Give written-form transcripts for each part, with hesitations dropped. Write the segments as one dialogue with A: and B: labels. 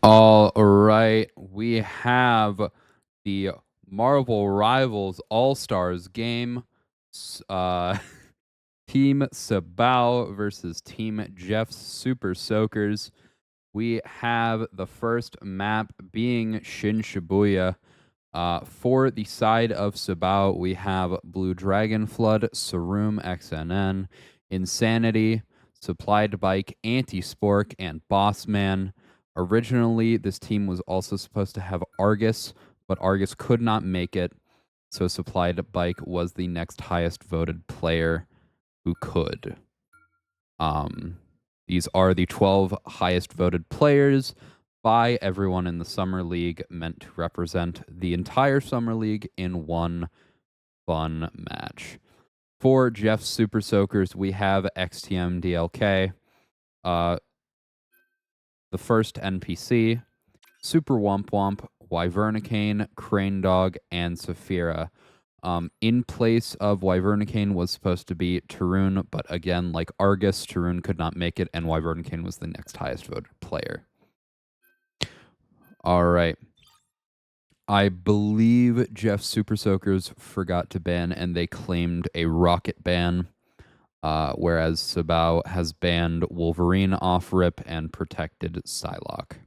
A: All right, we have the Marvel Rivals All-Stars game. Team SYBAU versus Team Jeff's Super Soakers. We have the first map being Shin Shibuya. For the side of SYBAU, we have Blue Dragon Flood, Sarum XNN, Insanity, Supplied Bike, Anti-Spork, and Bossman. Originally, this team was also supposed to have Argus, but Argus could not make it, so Supplied Bike was the next highest voted player who could. These are the 12 highest voted players by everyone in the Summer League, meant to represent the entire Summer League in one fun match. For Jeff's Super Soakers, we have XTM DLK, the first NPC, Super Womp Womp, Wyvernicane, Crane Dog, and Saphira. In place of Wyvernicane was supposed to be Tarun, but again, like Argus, Tarun could not make it, and Wyvernicane was the next highest voted player. All right. I believe Jeff Super Soakers forgot to ban, and they claimed a rocket ban, whereas SYBAU has banned Wolverine off rip and protected Psylocke.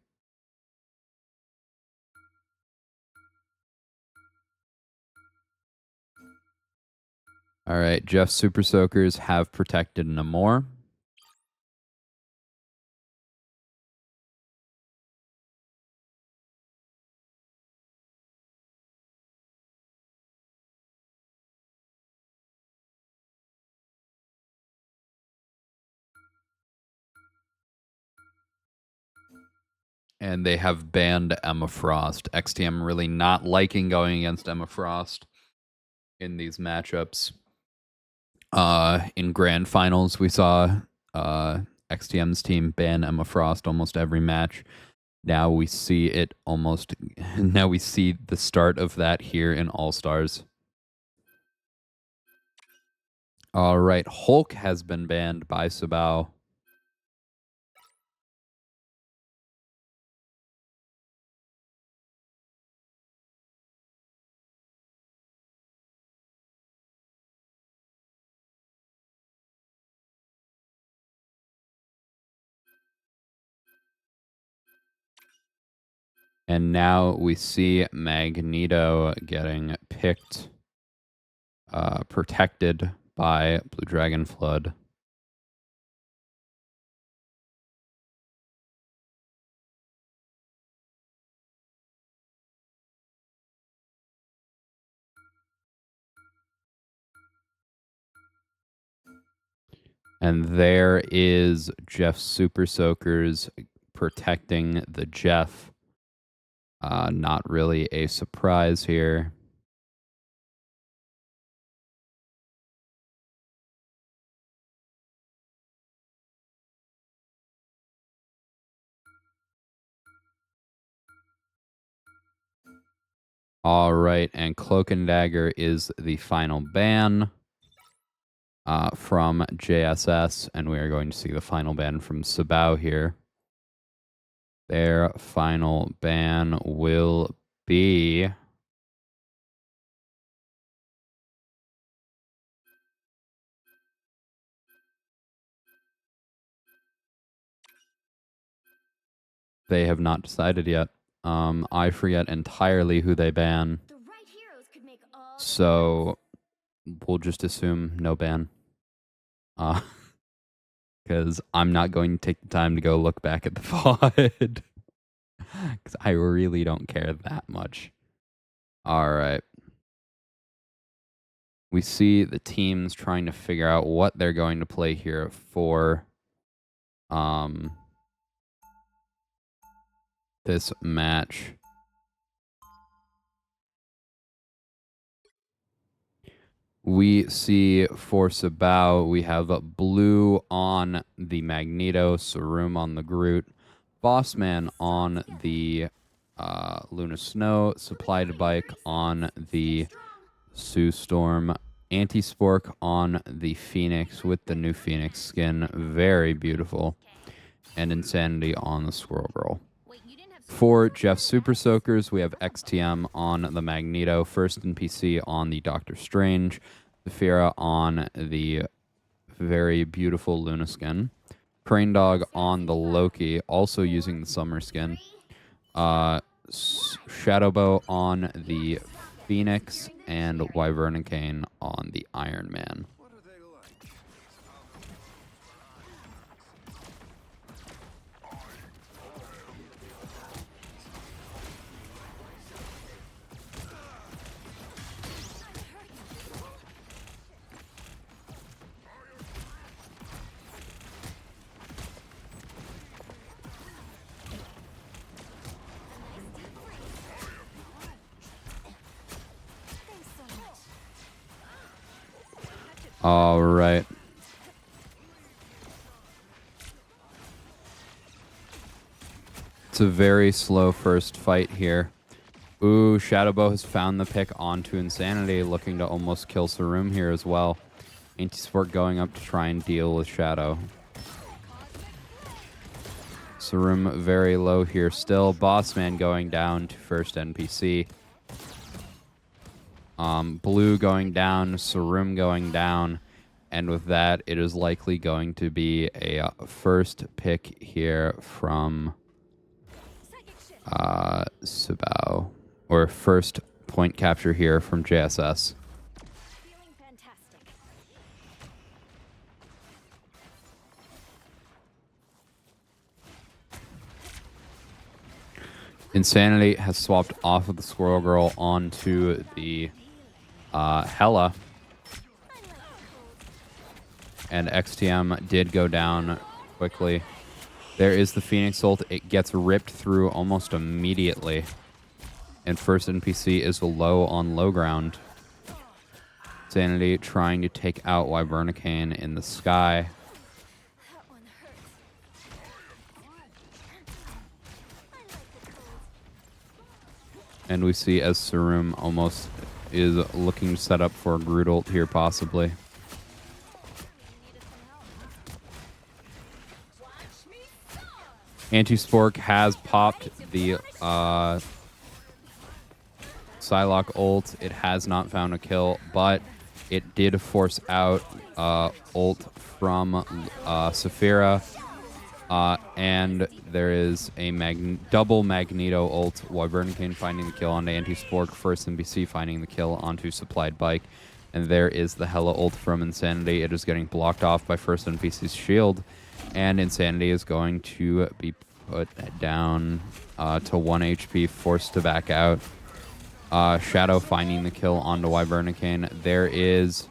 A: All right, Jeff Super Soakers have protected Namor. And they have banned Emma Frost. XTM really not liking going against Emma Frost in these matchups. In grand finals, we saw XTM's team ban Emma Frost almost every match. Now we see it almost. Now we see the start of that here in All Stars. All right, Hulk has been banned by SYBAU. And now we see Magneto getting picked, protected by Blue Dragon Flood. And there is Jeff Super Soakers protecting the Jeff. Not really a surprise here. All right, and Cloak and Dagger is the final ban from JSS, and we are going to see the final ban from SYBAU here. Their final ban will be... They have not decided yet. I forget entirely who they ban. So we'll just assume no ban. Because I'm not going to take the time to go look back at the VOD. Because I really don't care that much. All right. We see the teams trying to figure out what they're going to play here for this match. We see for SYBAU, we have Blue on the Magneto, Sarum on the Groot, Bossman on the Luna Snow, Supplied Bike on the Sue Storm, Anti-Spork on the Phoenix with the new Phoenix skin, very beautiful, and Insanity on the Squirrel Girl. For Jeff Super Soakers, we have XTM on the Magneto, first NPC on the Doctor Strange, Saphira on the very beautiful Luna skin, Crane Dog on the Loki, also using the Summer skin, Shadowbow on the Phoenix, and Wyvernicane on the Iron Man. All right. It's a very slow first fight here. Ooh, Shadowbow has found the pick onto Insanity, looking to almost kill Sarum here as well. Anti-Sport going up to try and deal with Shadow. Sarum very low here still. Bossman going down to first NPC. Blue going down, Sarum going down, and with that, it is likely going to be a first pick here from SYBAU, or first point capture here from JSS. Insanity has swapped off of the Squirrel Girl onto the Hela. And XTM did go down quickly. There is the Phoenix ult. It gets ripped through almost immediately. And first NPC is low on low ground. Insanity trying to take out Wyvernicane in the sky. And we see as Sarum almost is looking to set up for a Groot ult here, possibly. Anti-Spork has popped the Psylocke ult. It has not found a kill, but it did force out ult from Saphira. And there is a double Magneto ult. Wyvernicane finding the kill onto Anti-Spork. First NPC finding the kill onto Supplied Bike. And there is the Hela ult from Insanity. It is getting blocked off by first NPC's shield. And Insanity is going to be put down to 1 HP, forced to back out. Shadow finding the kill onto Wyvernicane. There is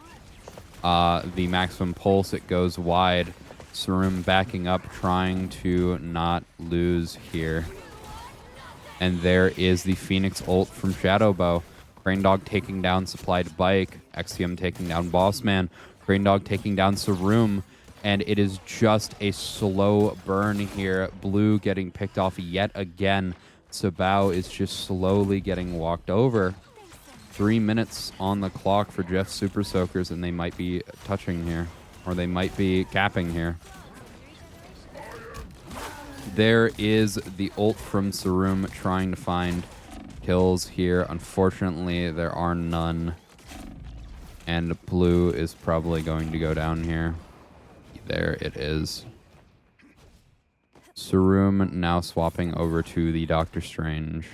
A: the maximum pulse. It goes wide. Sarum backing up, trying to not lose here. And there is the Phoenix ult from Shadowbow. Crane Dog taking down Supplied Bike. XTM taking down Bossman. Crane Dog taking down Sarum. And it is just a slow burn here. Blue getting picked off yet again. SYBAU is just slowly getting walked over. 3 minutes on the clock for Jeff Super Soakers, and they might be touching here. Or they might be capping here. There is the ult from Sarum trying to find kills here. Unfortunately, there are none. And Blue is probably going to go down here. There it is. Sarum now swapping over to the Doctor Strange.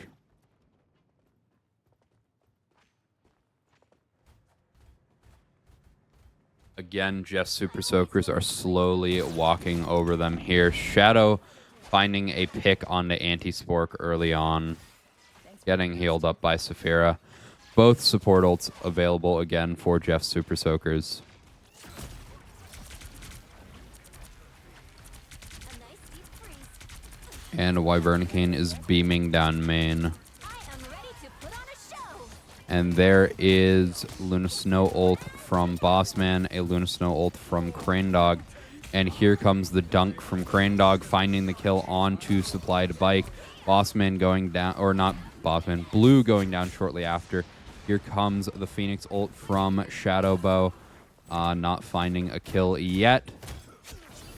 A: Again, Jeff Super Soakers are slowly walking over them here. Shadow finding a pick onto Anti-Spork early on. Getting healed up by Saphira. Both support ults available again for Jeff Super Soakers. And Wyvernicane is beaming down main. And there is Luna Snow ult from Bossman, a Luna Snow ult from Crane Dog. And here comes the dunk from Crane Dog, finding the kill onto Supplied Bike. Bossman going down, or not Bossman, Blue going down shortly after. Here comes the Phoenix ult from Shadowbow, not finding a kill yet.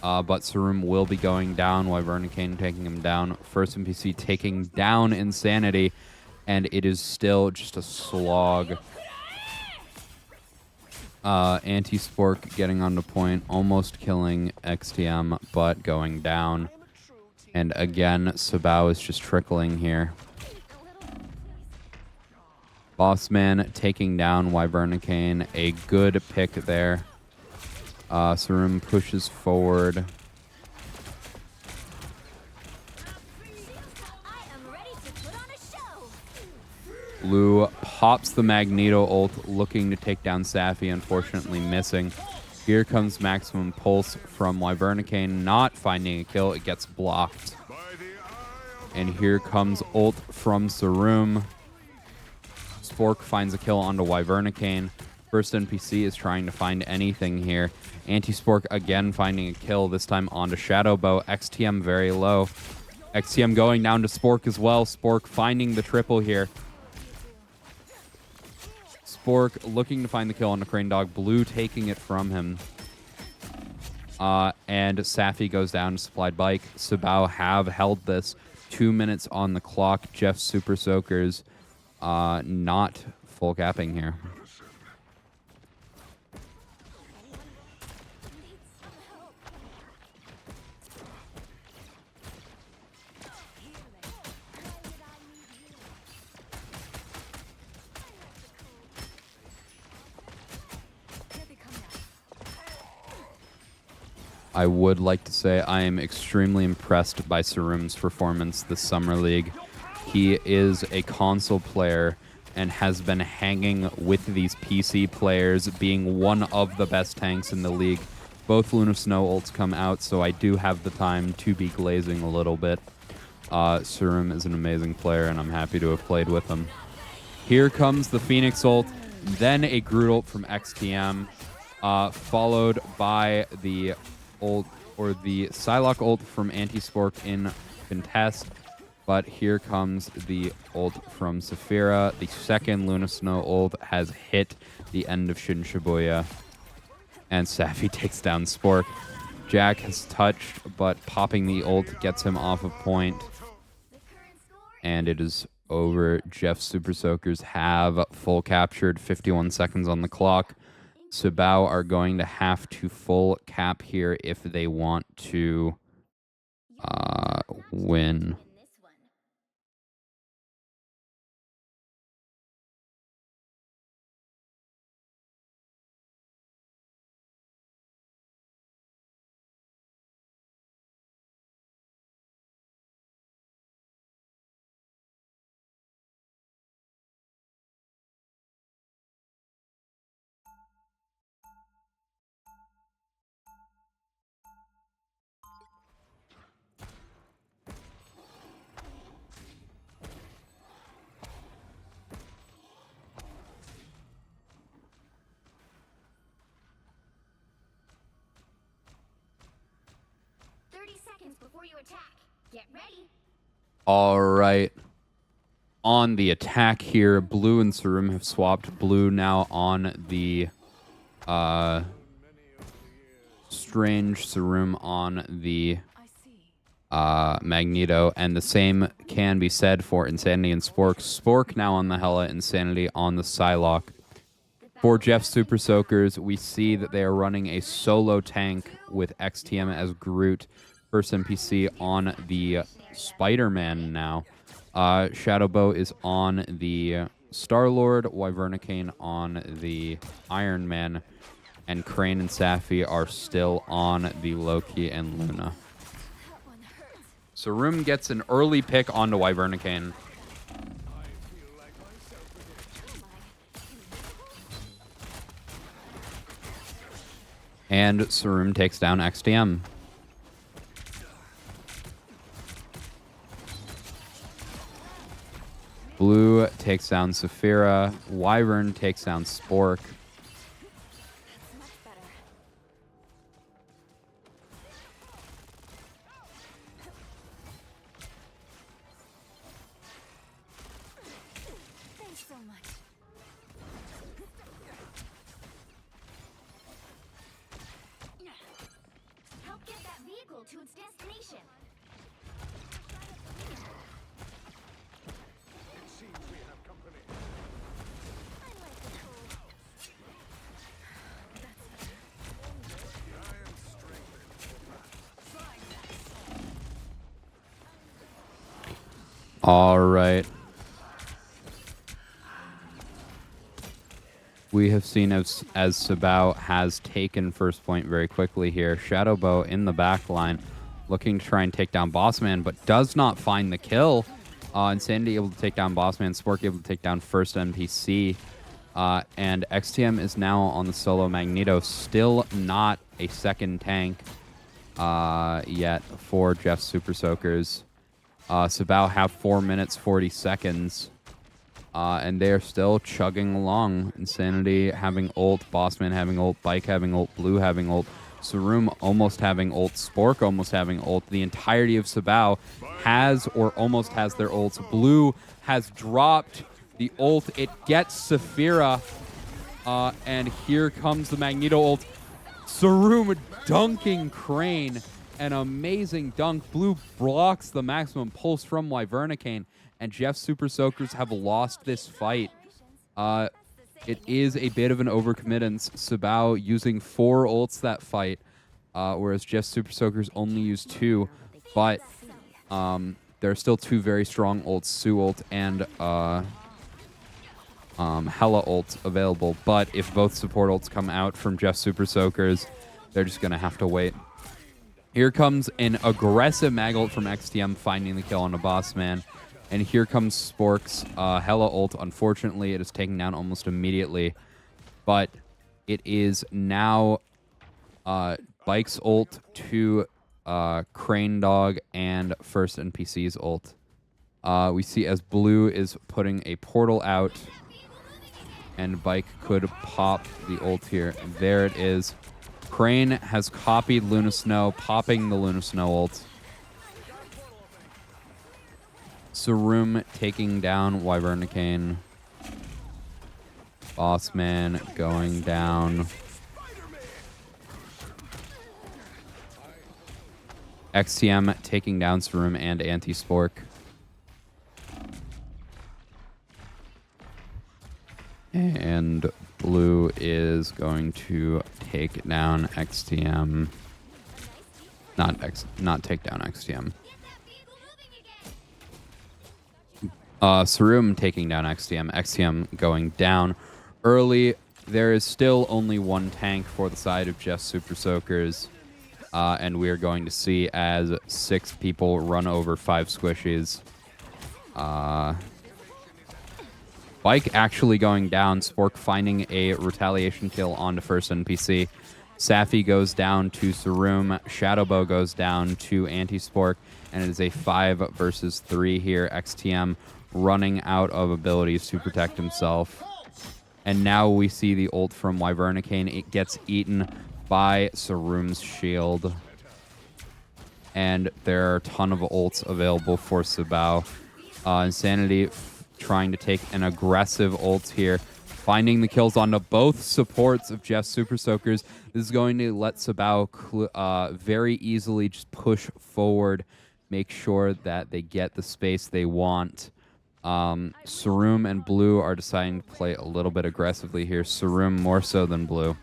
A: but Sarum will be going down. Wyvernicane taking him down. First NPC taking down Insanity, and it is still just a slog. Anti-Spork getting onto point, almost killing XTM, but going down. And again, SYBAU is just trickling here. Bossman taking down Wyvernicane. A good pick there. Sarum pushes forward. Blue pops the Magneto ult, looking to take down Safi, unfortunately missing. Here comes Maximum Pulse from Wyvernicane, not finding a kill. It gets blocked. And here comes ult from Sarum. Spork finds a kill onto Wyvernicane. First NPC is trying to find anything here. Anti-Spork again finding a kill, this time onto SYBAU. XTM very low. XTM going down to Spork as well. Spork finding the triple here. Spork looking to find the kill on the Crane Dog. Blue taking it from him. And Safi goes down to Supplied Bike. SYBAU have held this. 2 minutes on the clock. Jeff Super Soakers not full capping here. I would like to say I am extremely impressed by Sarum's performance this Summer League. He is a console player and has been hanging with these PC players, being one of the best tanks in the league. Both Luna Snow ults come out, so I do have the time to be glazing a little bit. Sarum is an amazing player, and I'm happy to have played with him. Here comes the Phoenix ult, then a Groot ult from XTM, followed by the ult, or the Psylocke ult from Anti-Spork in Contest. But here comes the ult from Saphira. The second Luna Snow ult has hit the end of Shin Shibuya. And Safi takes down Spork. Jack has touched, but popping the ult gets him off of point. And it is over. Jeff Super Soakers have full captured. 51 seconds on the clock. SYBAU are going to have to full cap here if they want to win.
B: Before you attack, get ready.
A: All right. On the attack here, Blue and Sarum have swapped. Blue now on the Strange, Sarum on the Magneto, and the same can be said for Insanity and Spork. Spork now on the Hela, Insanity on the Psylocke. For Jeff Super Soakers, we see that they are running a solo tank with XTM as Groot. First NPC on the Spider-Man now. SYBAU is on the Star-Lord, Wyvernicane on the Iron Man, and Crane and Safi are still on the Loki and Luna. Sarum gets an early pick onto Wyvernicane. And Sarum takes down XTM. Blue takes down Saphira. Wyvern takes down Spork.
B: Thanks so much. Help get that
A: All right. We have seen as SYBAU has taken first point very quickly here. SYBAU in the back line, looking to try and take down Bossman, but does not find the kill. Insanity able to take down Bossman. Spork able to take down first NPC. And XTM is now on the solo Magneto. Still not a second tank yet for Jeff's Super Soakers. SYBAU have 4 minutes, 40 seconds. And they are still chugging along. Insanity having ult, Bossman having ult, Bike having ult, Blue having ult, Sarum almost having ult, Spork almost having ult. The entirety of SYBAU has or almost has their ults. Blue has dropped the ult. It gets Saphira. And here comes the Magneto ult. Sarum dunking Crane. An amazing dunk. Blue blocks the maximum pulse from Wyvernicane. And Jeff's Super Soakers have lost this fight. It is a bit of an overcommittance. SYBAU using 4 ults that fight, whereas Jeff's Super Soakers only use 2. But there are still 2 very strong ults, Sue ult and Hella ult available. But if both support ults come out from Jeff's Super Soakers, they're just going to have to wait. Here comes an aggressive mag ult from XTM, finding the kill on a Bossman. And here comes Spork's Hella ult. Unfortunately, it is taken down almost immediately. But it is now Bike's ult to Crane Dog and first NPC's ult. We see as Blue is putting a portal out. And Bike could pop the ult here. And there it is. Crane has copied Luna Snow, popping the Luna Snow ult. Sarum taking down Wyvernicane. Bossman going down. XTM taking down Sarum and Anti-Spork. And Blue is going to take down XTM. Not take down XTM. Sarum taking down XTM. XTM going down early. There is still only 1 tank for the side of Jeff's Super Soakers. And we are going to see as 6 people run over 5 squishies. Bike actually going down. Spork finding a retaliation kill onto first NPC. Safi goes down to Sarum. SYBAU goes down to Anti-Spork. And it is a 5 versus 3 here. XTM running out of abilities to protect himself. And now we see the ult from Wyvernicane. It gets eaten by Sarum's shield. And there are a ton of ults available for SYBAU. Insanity trying to take an aggressive ult here. Finding the kills onto both supports of Jeff's Super Soakers. This is going to let SYBAU very easily just push forward. Make sure that they get the space they want. Sarum and Blue are deciding to play a little bit aggressively here. Sarum more so than Blue.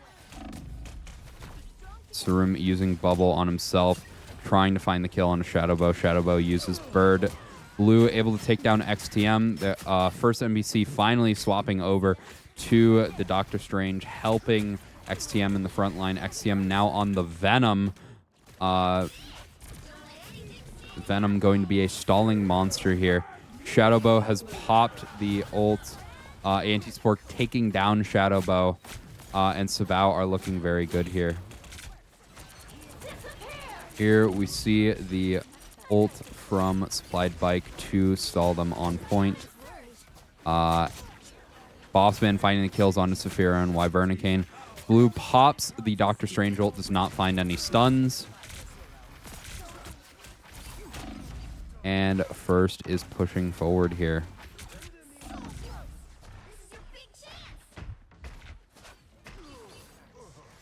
A: Sarum using Bubble on himself, trying to find the kill on SYBAU. SYBAU uses Bird. Blue able to take down XTM. The first NPC finally swapping over to the Doctor Strange, helping XTM in the front line. XTM now on the Venom. Venom going to be a stalling monster here. SYBAU has popped the ult. Anti-Spork taking down SYBAU. And SYBAU are looking very good here. Here we see the ult from Supplied Bike to stall them on point. Bossman finding the kills onto Saphira and Wyvernicane. Blue pops the Doctor Strange ult, does not find any stuns. And first is pushing forward here.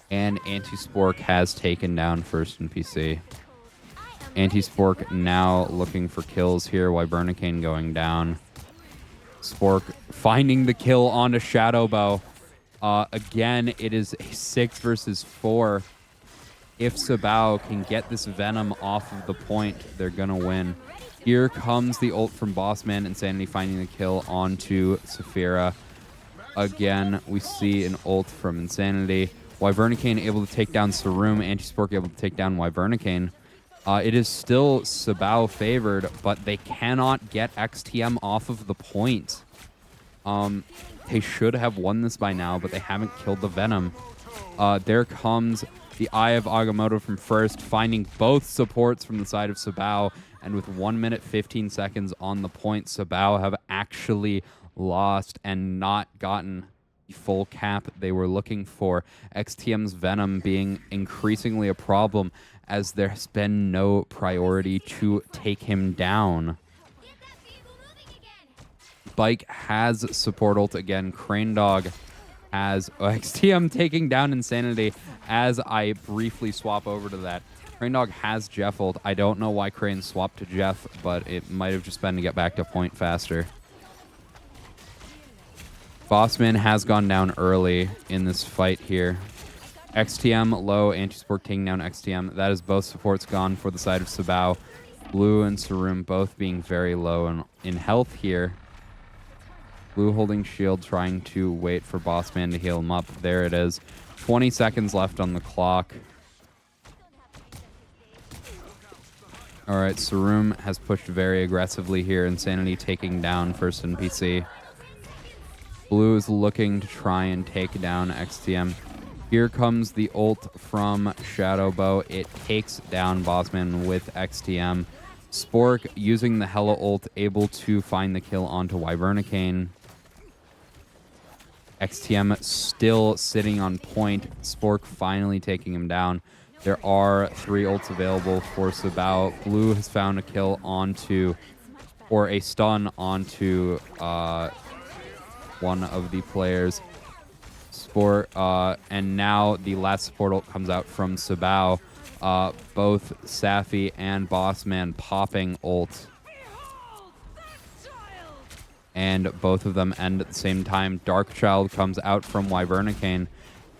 A: And Anti-Spork has taken down first NPC. Anti-Spork now looking for kills here. Wyvernicane going down. Spork finding the kill onto SYBAU. Again, it is a 6 versus 4. If SYBAU can get this Venom off of the point, they're going to win. Here comes the ult from Bossman. Insanity finding the kill onto Saphira. Again, we see an ult from Insanity. Wyvernicane able to take down Sarum. Anti-Spork able to take down Wyvernicane. It is still SYBAU favored, but they cannot get XTM off of the point. They should have won this by now, but they haven't killed the Venom. There comes the Eye of Agamotto from first, finding both supports from the side of SYBAU, and with 1 minute 15 seconds on the point, SYBAU have actually lost and not gotten the full cap they were looking for. XTM's Venom being increasingly a problem as there's been no priority to take him down.
B: Get that vehicle moving again.
A: Bike has support ult again. Crane Dog has XTM taking down Insanity as I briefly swap over to that. Crane Dog has Jeff ult. I don't know why Crane swapped to Jeff, but it might have just been to get back to point faster. Bossman has gone down early in this fight here. XTM low, Anti-Sport taking down XTM. That is both supports gone for the side of SYBAU. Blue and Sarum both being very low in health here. Blue holding shield, trying to wait for Bossman to heal him up. There it is. 20 seconds left on the clock. All right, Sarum has pushed very aggressively here. Insanity taking down first NPC. Blue is looking to try and take down XTM. Here comes the ult from SYBAU. It takes down Bossman with XTM. Spork using the Hella ult, able to find the kill onto Wyvernicane. XTM still sitting on point. Spork finally taking him down. There are 3 ults available for SYBAU. Blue has found a kill onto, or a stun onto one of the players. And now the last support ult comes out from SYBAU. Both Safi and Bossman popping ult. And both of them end at the same time. Darkchild comes out from Wyvernicane.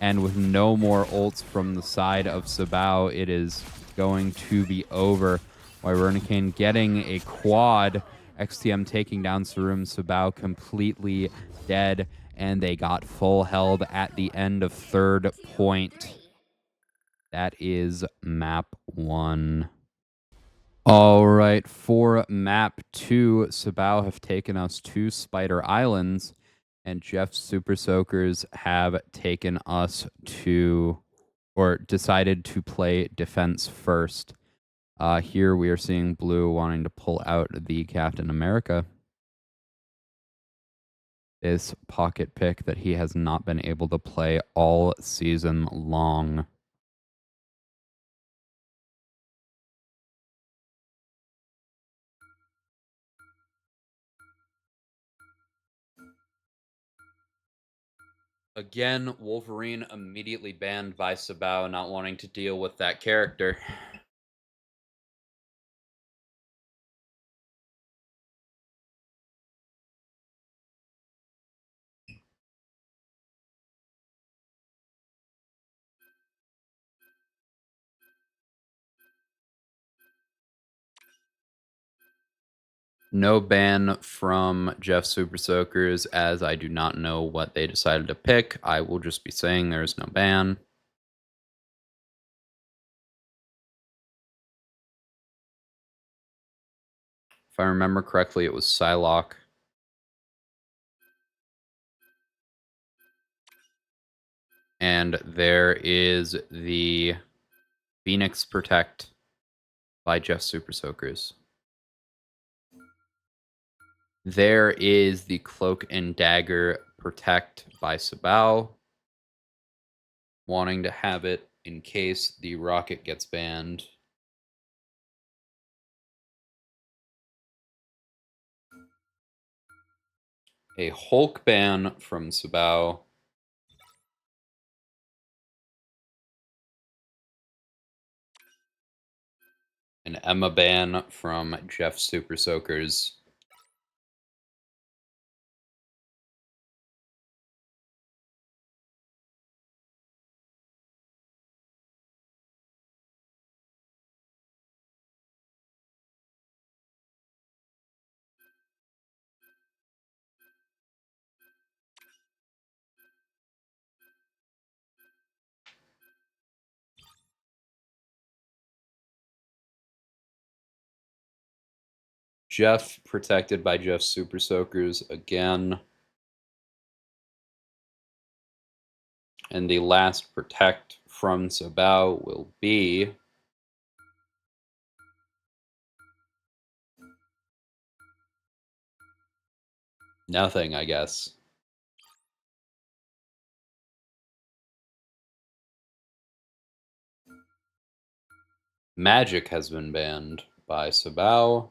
A: And with no more ults from the side of SYBAU, it is going to be over. Wyvernicane getting a quad. XTM taking down Sarum. SYBAU completely dead. And they got full held at the end of third point. That is map 1. All right, for map 2, SYBAU have taken us to Spider Islands, and Jeff's Super Soakers have taken us to, or decided to play defense first. Here we are seeing Blue wanting to pull out the Captain America. This pocket pick that he has not been able to play all season long. Again, Wolverine immediately banned by SYBAU, not wanting to deal with that character. No ban from Jeff Super Soakers, as I do not know what they decided to pick. I will just be saying there is no ban. If I remember correctly, it was Psylocke. And there is the Phoenix Protect by Jeff Super Soakers. There is the Cloak and Dagger Protect by SYBAU, wanting to have it in case the rocket gets banned. A Hulk ban from SYBAU. An Emma ban from Jeff Super Soakers. Jeff protected by Jeff's Super Soakers again. And the last protect from SYBAU will be nothing, I guess. Magic has been banned by SYBAU.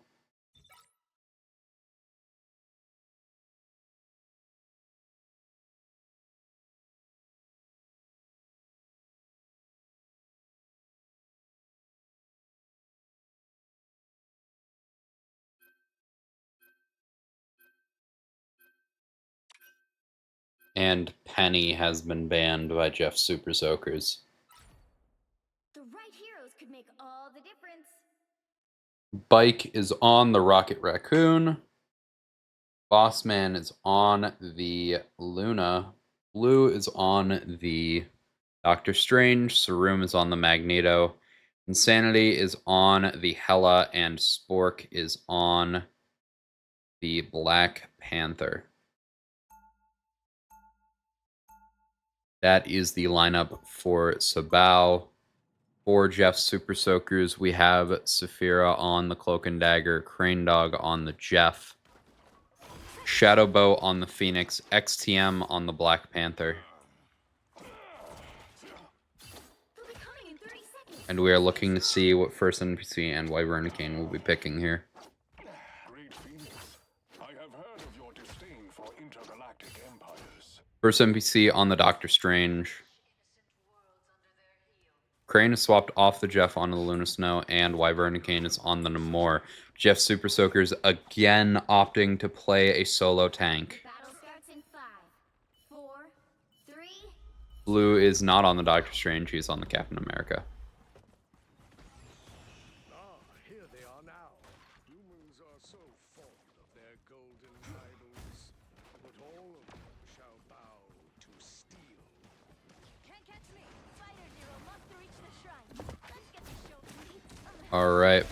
A: And Penny has been banned by Jeff's Super Soakers.
B: The right heroes could make all the difference.
A: Bike is on the Rocket Raccoon. Bossman is on the Luna. Blue is on the Doctor Strange. Sarum is on the Magneto. Insanity is on the Hela. And Spork is on the Black Panther. That is the lineup for SYBAU. For Jeff's Super Soakers, we have Saphira on the Cloak and Dagger, Crane Dog on the Jeff, Shadowbow on the Phoenix, XTM on the Black Panther.
B: They'll be coming in 30 seconds.
A: And we are looking to see what first NPC and Wyvernicane will be picking here.
C: Great Phoenix, I have heard of your disdain for intergalactic empires.
A: First NPC on the Doctor Strange. Crane is swapped off the Jeff onto the Luna Snow, and Wyvernicane is on the Namor. Jeff Super Soakers again opting to play a solo tank.
B: Battle starts in 5, 4, 3.
A: Blue is not on the Doctor Strange, he's on the Captain America.
C: Here they are now. Humans are so fond of their golden idols, but all of them shall bow to steel.
B: Can't catch me. Spider Zero must reach the shrine. Let's get the show complete.
A: Alright.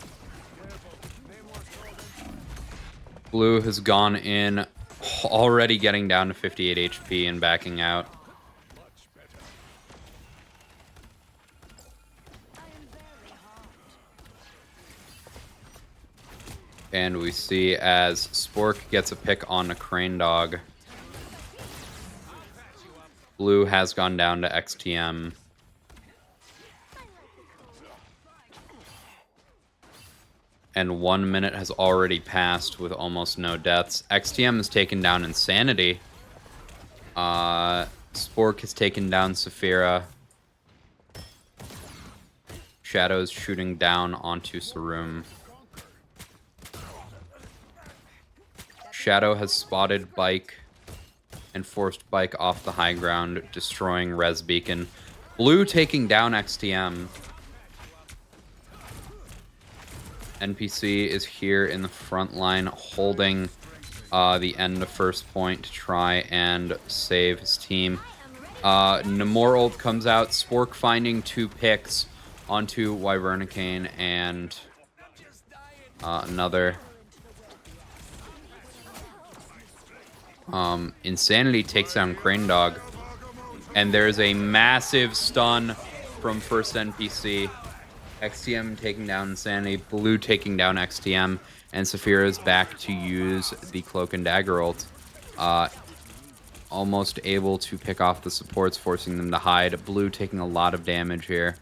A: Blue has gone in, already getting down to 58 HP and backing out.
C: Much better.
B: I am very hot.
A: And we see as Spork gets a pick on a Crane Dog. Blue has gone down to XTM. And 1 minute has already passed with almost no deaths. XTM has taken down Insanity. Spork has taken down Saphira. Shadow's shooting down onto Sarum. Shadow has spotted Bike and forced Bike off the high ground, destroying Res Beacon. Blue taking down XTM. NPC is here in the front line holding the end of first point to try and save his team. Namor ult comes out, Spork finding 2 picks onto Wyvernicane and another. Insanity takes down Crane Dog. And there's a massive stun from first NPC. XTM taking down Insanity, Blue taking down XTM, and Saphira is back to use the Cloak and Dagger ult. Almost able to pick off the supports, forcing them to hide. Blue taking a lot of damage here.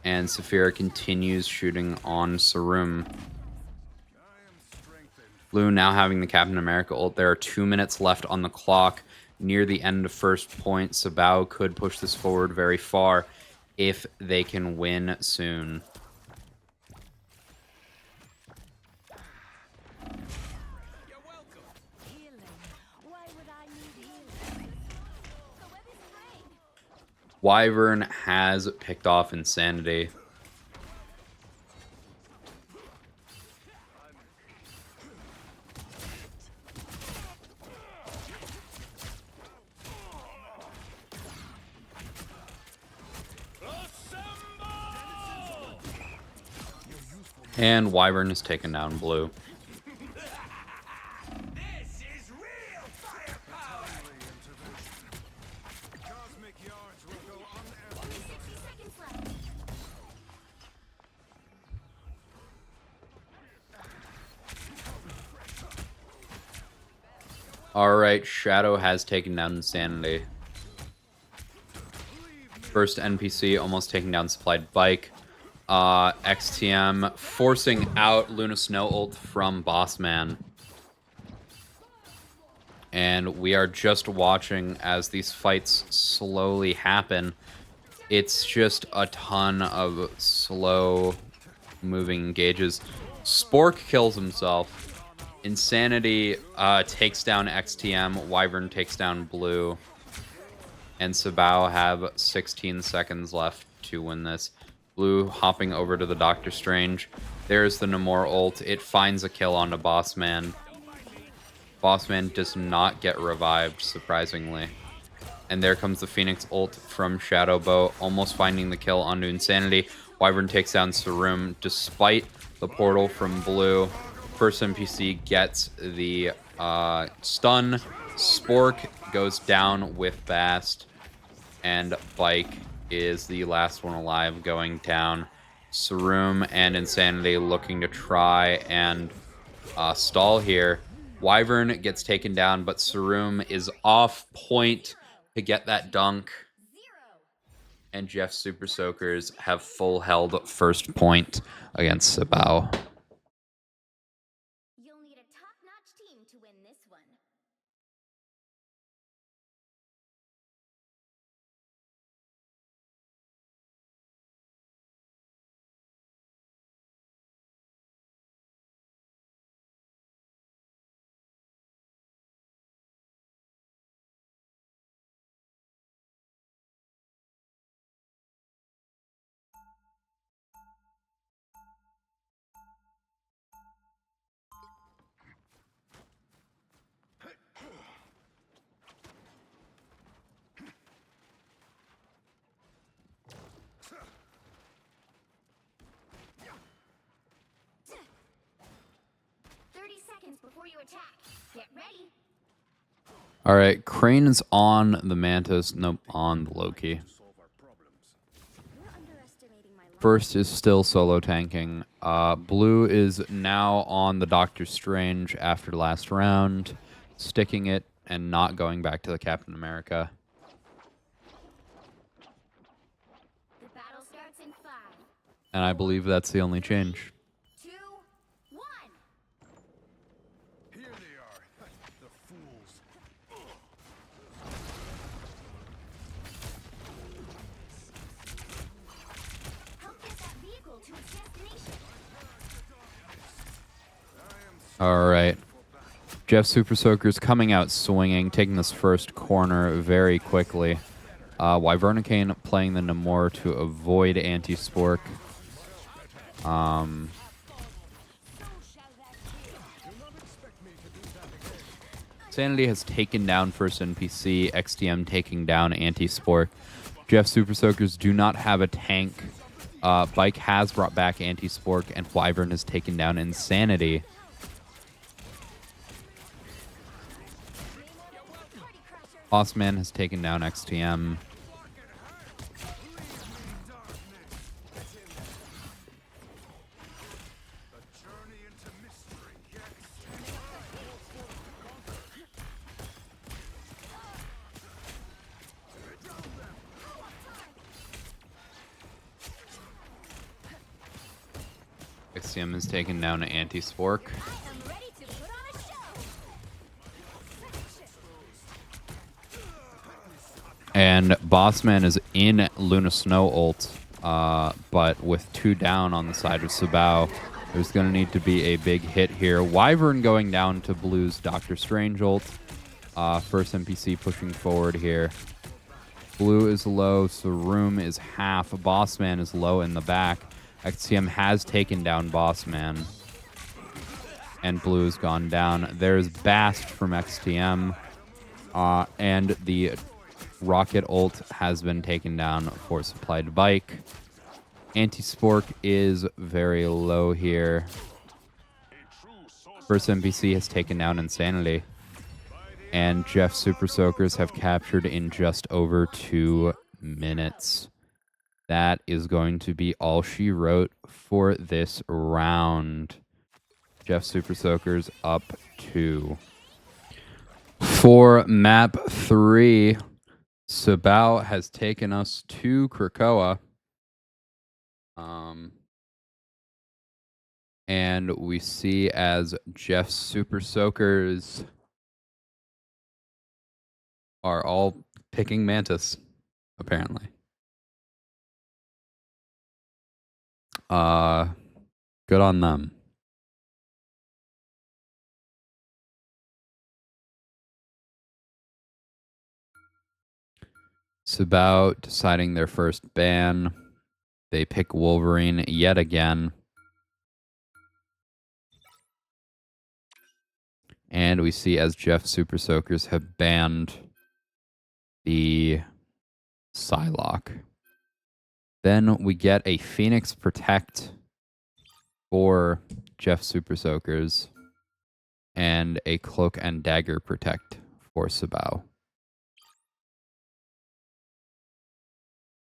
A: And Saphira continues shooting on Sarum. Blue now having the Captain America ult. There are 2 minutes left on the clock. Near the end of first point, SYBAU could push this forward very far if they can win soon.
B: Healing. Why would I need healing? The web is frayed.
A: Wyvern has picked off Insanity. And Wyvern has taken down Blue.
C: This is real firepower! Cosmic yards will go
B: Only 60 seconds left.
A: Alright, Shadow has taken down Insanity. First NPC almost taking down Supplied Bike. XTM forcing out Luna Snow ult from Bossman. And we are just watching as these fights slowly happen. It's just a ton of slow moving engages. Spork kills himself. Insanity takes down XTM. Wyvern takes down Blue. And SYBAU have 16 seconds left to win this. Blue hopping over to the Doctor Strange. There's the Namor ult. It finds a kill onto Bossman. Bossman does not get revived, surprisingly. And there comes the Phoenix ult from SYBAU, almost finding the kill onto Insanity. Wyvern takes down Sarum despite the portal from Blue. First NPC gets the stun. Spork goes down with Bast. And Bike is the last one alive going down. Sarum and Insanity looking to try and stall here. Wyvern gets taken down, but Sarum is off point to get that dunk. And Jeff Super Soakers have full held first point against SYBAU.
B: You'll need a top-notch team to win this one. Before you attack, get ready.
A: All right, Crane is on the Mantis. Nope, on the Loki. First is still solo tanking. Blue is now on the Doctor Strange after last round, sticking it and not going back to the Captain America.
B: The battle starts in 5.
A: And I believe that's the only change.
B: 2, 1.
C: Here they are, the fools.
B: Help get that vehicle to its destination.
A: All right. Jeff Super Soakers coming out swinging, taking this first corner very quickly. Wyvernicane playing the Namor to avoid anti-Spork. Sanity has taken down first NPC, XTM taking down anti-Spork. Jeff Super Soakers do not have a tank. Bike has brought back anti-Spork, and Wyvern has taken down Insanity. Bossman has taken down XTM. XTM has taken down anti-Spork.
B: I'm ready to put on a show.
A: And Bossman is in Luna Snow ult, but with 2 down on the side of SYBAU, there's going to need to be a big hit here. Wyvern going down to Blue's Doctor Strange ult. First NPC pushing forward here. Blue is low, Sarum is half. Bossman is low in the back. XTM has taken down Bossman. And Blue has gone down. There's Bast from XTM. And the Rocket ult has been taken down for Supplied Bike. Anti-Spork is very low here. First NPC has taken down Insanity. And Jeff Super Soakers have captured in just over 2 minutes. That is going to be all she wrote for this round. Jeff Super Soakers up 2. For map 3, SYBAU has taken us to Krakoa. And we see as Jeff Super Soakers are all picking Mantis, apparently. Good on them. SYBAU deciding their first ban. They pick Wolverine yet again. And we see as Jeff Super Soakers have banned the Psylocke. Then we get a Phoenix Protect for Jeff Super Soakers and a Cloak and Dagger Protect for SYBAU.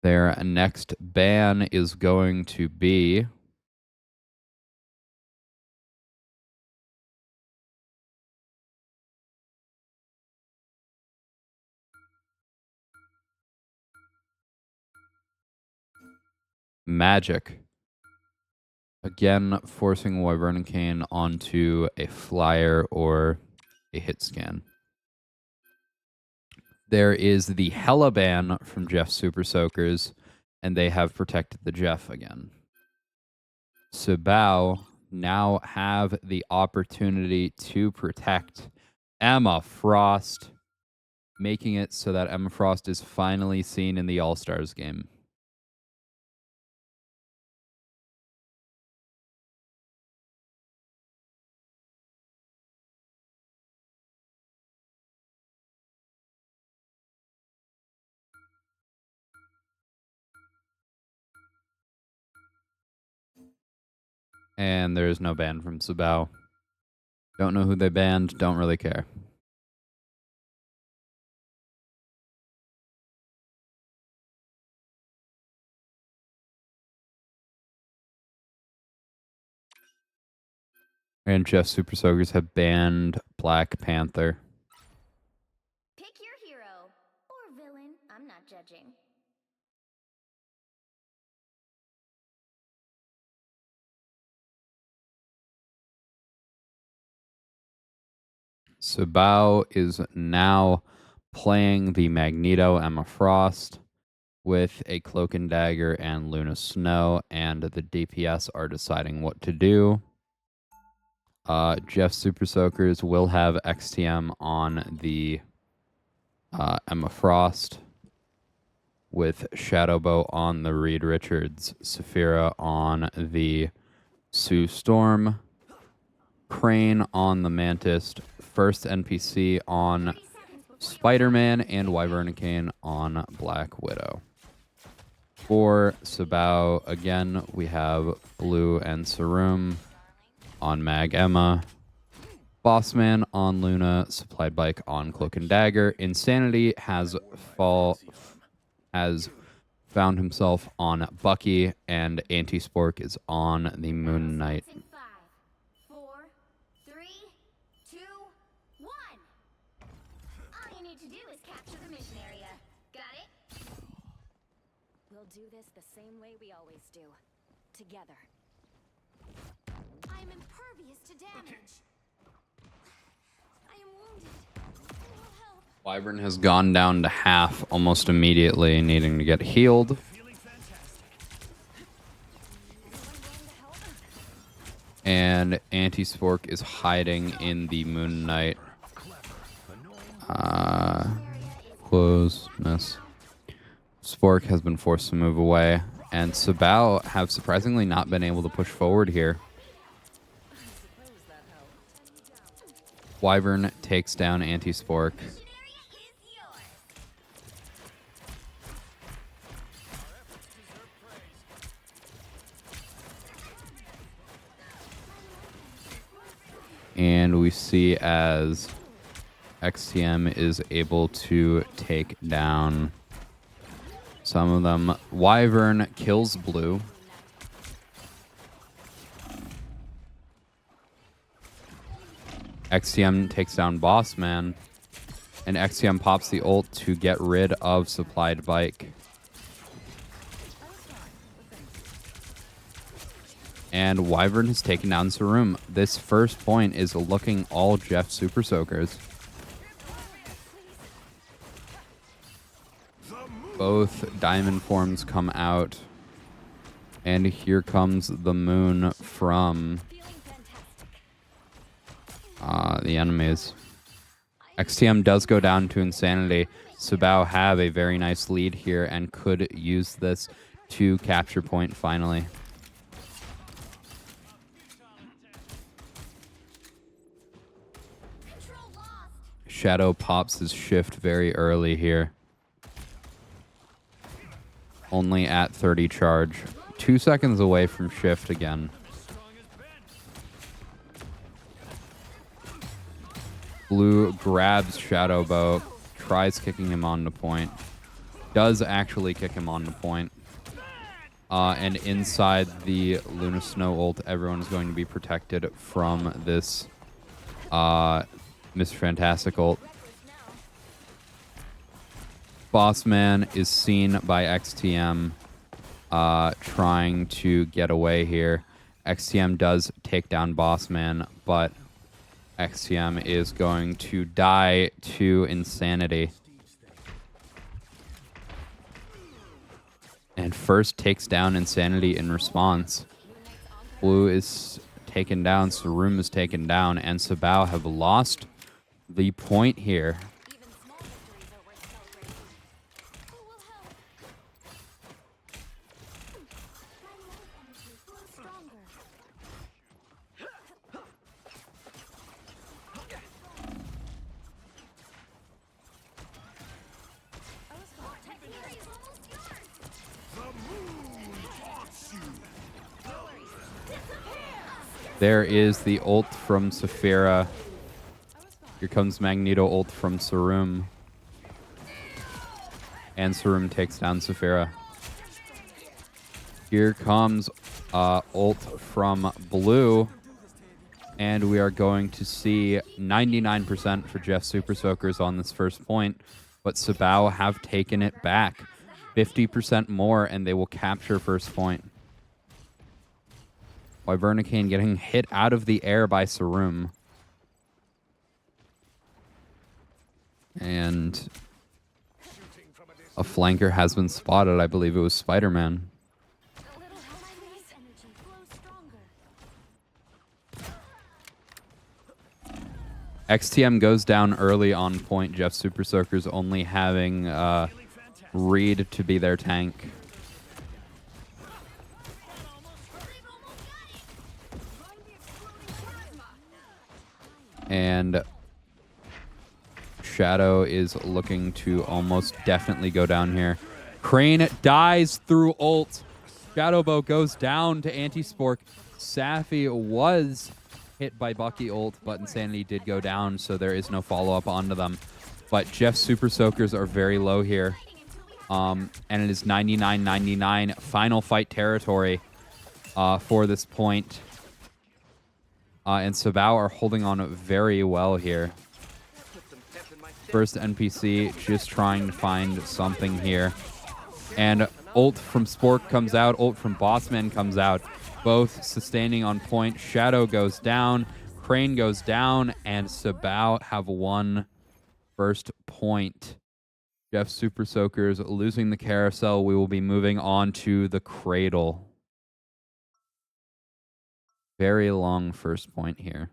A: Their next ban is going to be Magic. Again, forcing Wyvern and Cane onto a flyer or a hit scan. There is the Hella ban from Jeff Super Soakers, and they have protected the Jeff again. SYBAU now have the opportunity to protect Emma Frost, making it so that Emma Frost is finally seen in the All-Stars game. And there is no ban from SYBAU. Don't know who they banned, don't really care. And Jeff Super Soakers have banned Black Panther.
B: Pick your hero or villain. I'm not judging.
A: SYBAU is now playing the Magneto Emma Frost with a Cloak and Dagger and Luna Snow, and the DPS are deciding what to do. Jeff Super Soakers will have XTM on the Emma Frost, with Shadowbow on the Reed Richards, Saphira on the Sue Storm, Crane on the Mantis, first NPC on Spider-Man, and Wyvern and Cane on Black Widow. For SYBAU, again, we have Blue and Sarum on Mag Emma, Bossman on Luna, Supplied Bike on Cloak and Dagger. Insanity has found himself on Bucky, and Anti-Spork is on the Moon Knight.
B: 5, 4, 3, 2, 1. All you need to do is capture the mission area. Got it? We'll do this the same way we always do. Together. I am impervious to damage. I am wounded. I will help.
A: Wyvern has gone down to half almost immediately, needing to get healed. And Anti-Spork is hiding in the Moon Knight. Close, miss. Spork has been forced to move away, and SYBAU have surprisingly not been able to push forward here. Wyvern takes down Anti-Spork. And we see as XTM is able to take down some of them. Wyvern kills blue. XTM takes down Boss Man. And XTM pops the ult to get rid of Supplied Bike. And Wyvern has taken down Sarum. This first point is looking all Jeff Super Soakers. Both diamond forms come out. And here comes the moon from the enemies. XTM does go down to Insanity. SYBAU have a very nice lead here and could use this to capture point finally. Shadow pops his shift very early here. Only at 30 charge. 2 seconds away from shift again. Blue grabs SYBAU, tries kicking him on the point. Does actually kick him on the point. And inside the Luna Snow ult, everyone is going to be protected from this Mr. Fantastic ult. Boss Man is seen by XTM trying to get away here. XTM does take down Boss Man, but XTM is going to die to Insanity. And first takes down Insanity in response. Blue is taken down, Sarum is taken down, and SYBAU have lost the point here. There is the ult from Saphira. Here comes Magneto ult from Sarum. And Sarum takes down Saphira. Here comes ult from Blue. And we are going to see 99% for Jeff Super Soakers on this first point. But SYBAU have taken it back. 50% more and they will capture first point. Wyvernicane getting hit out of the air by Sarum. And a flanker has been spotted. I believe it was Spider-Man. XTM goes down early on point. Jeff Super Soakers only having Reed to be their tank. And Shadow is looking to almost definitely go down here. Crane dies through ult. SYBAU goes down to Anti-Spork. Safi was hit by Bucky ult, but Insanity did go down, so there is no follow-up onto them. But Jeff Super Soakers are very low here. And it is 99-99 final fight territory for this point. And SYBAU are holding on very well here. First NPC just trying to find something here. And ult from Spork comes out, ult from Bossman comes out. Both sustaining on point. Shadow goes down, Crane goes down, and SYBAU have won first point. Jeff Super Soakers losing the carousel. We will be moving on to the Cradle. Very long first point here.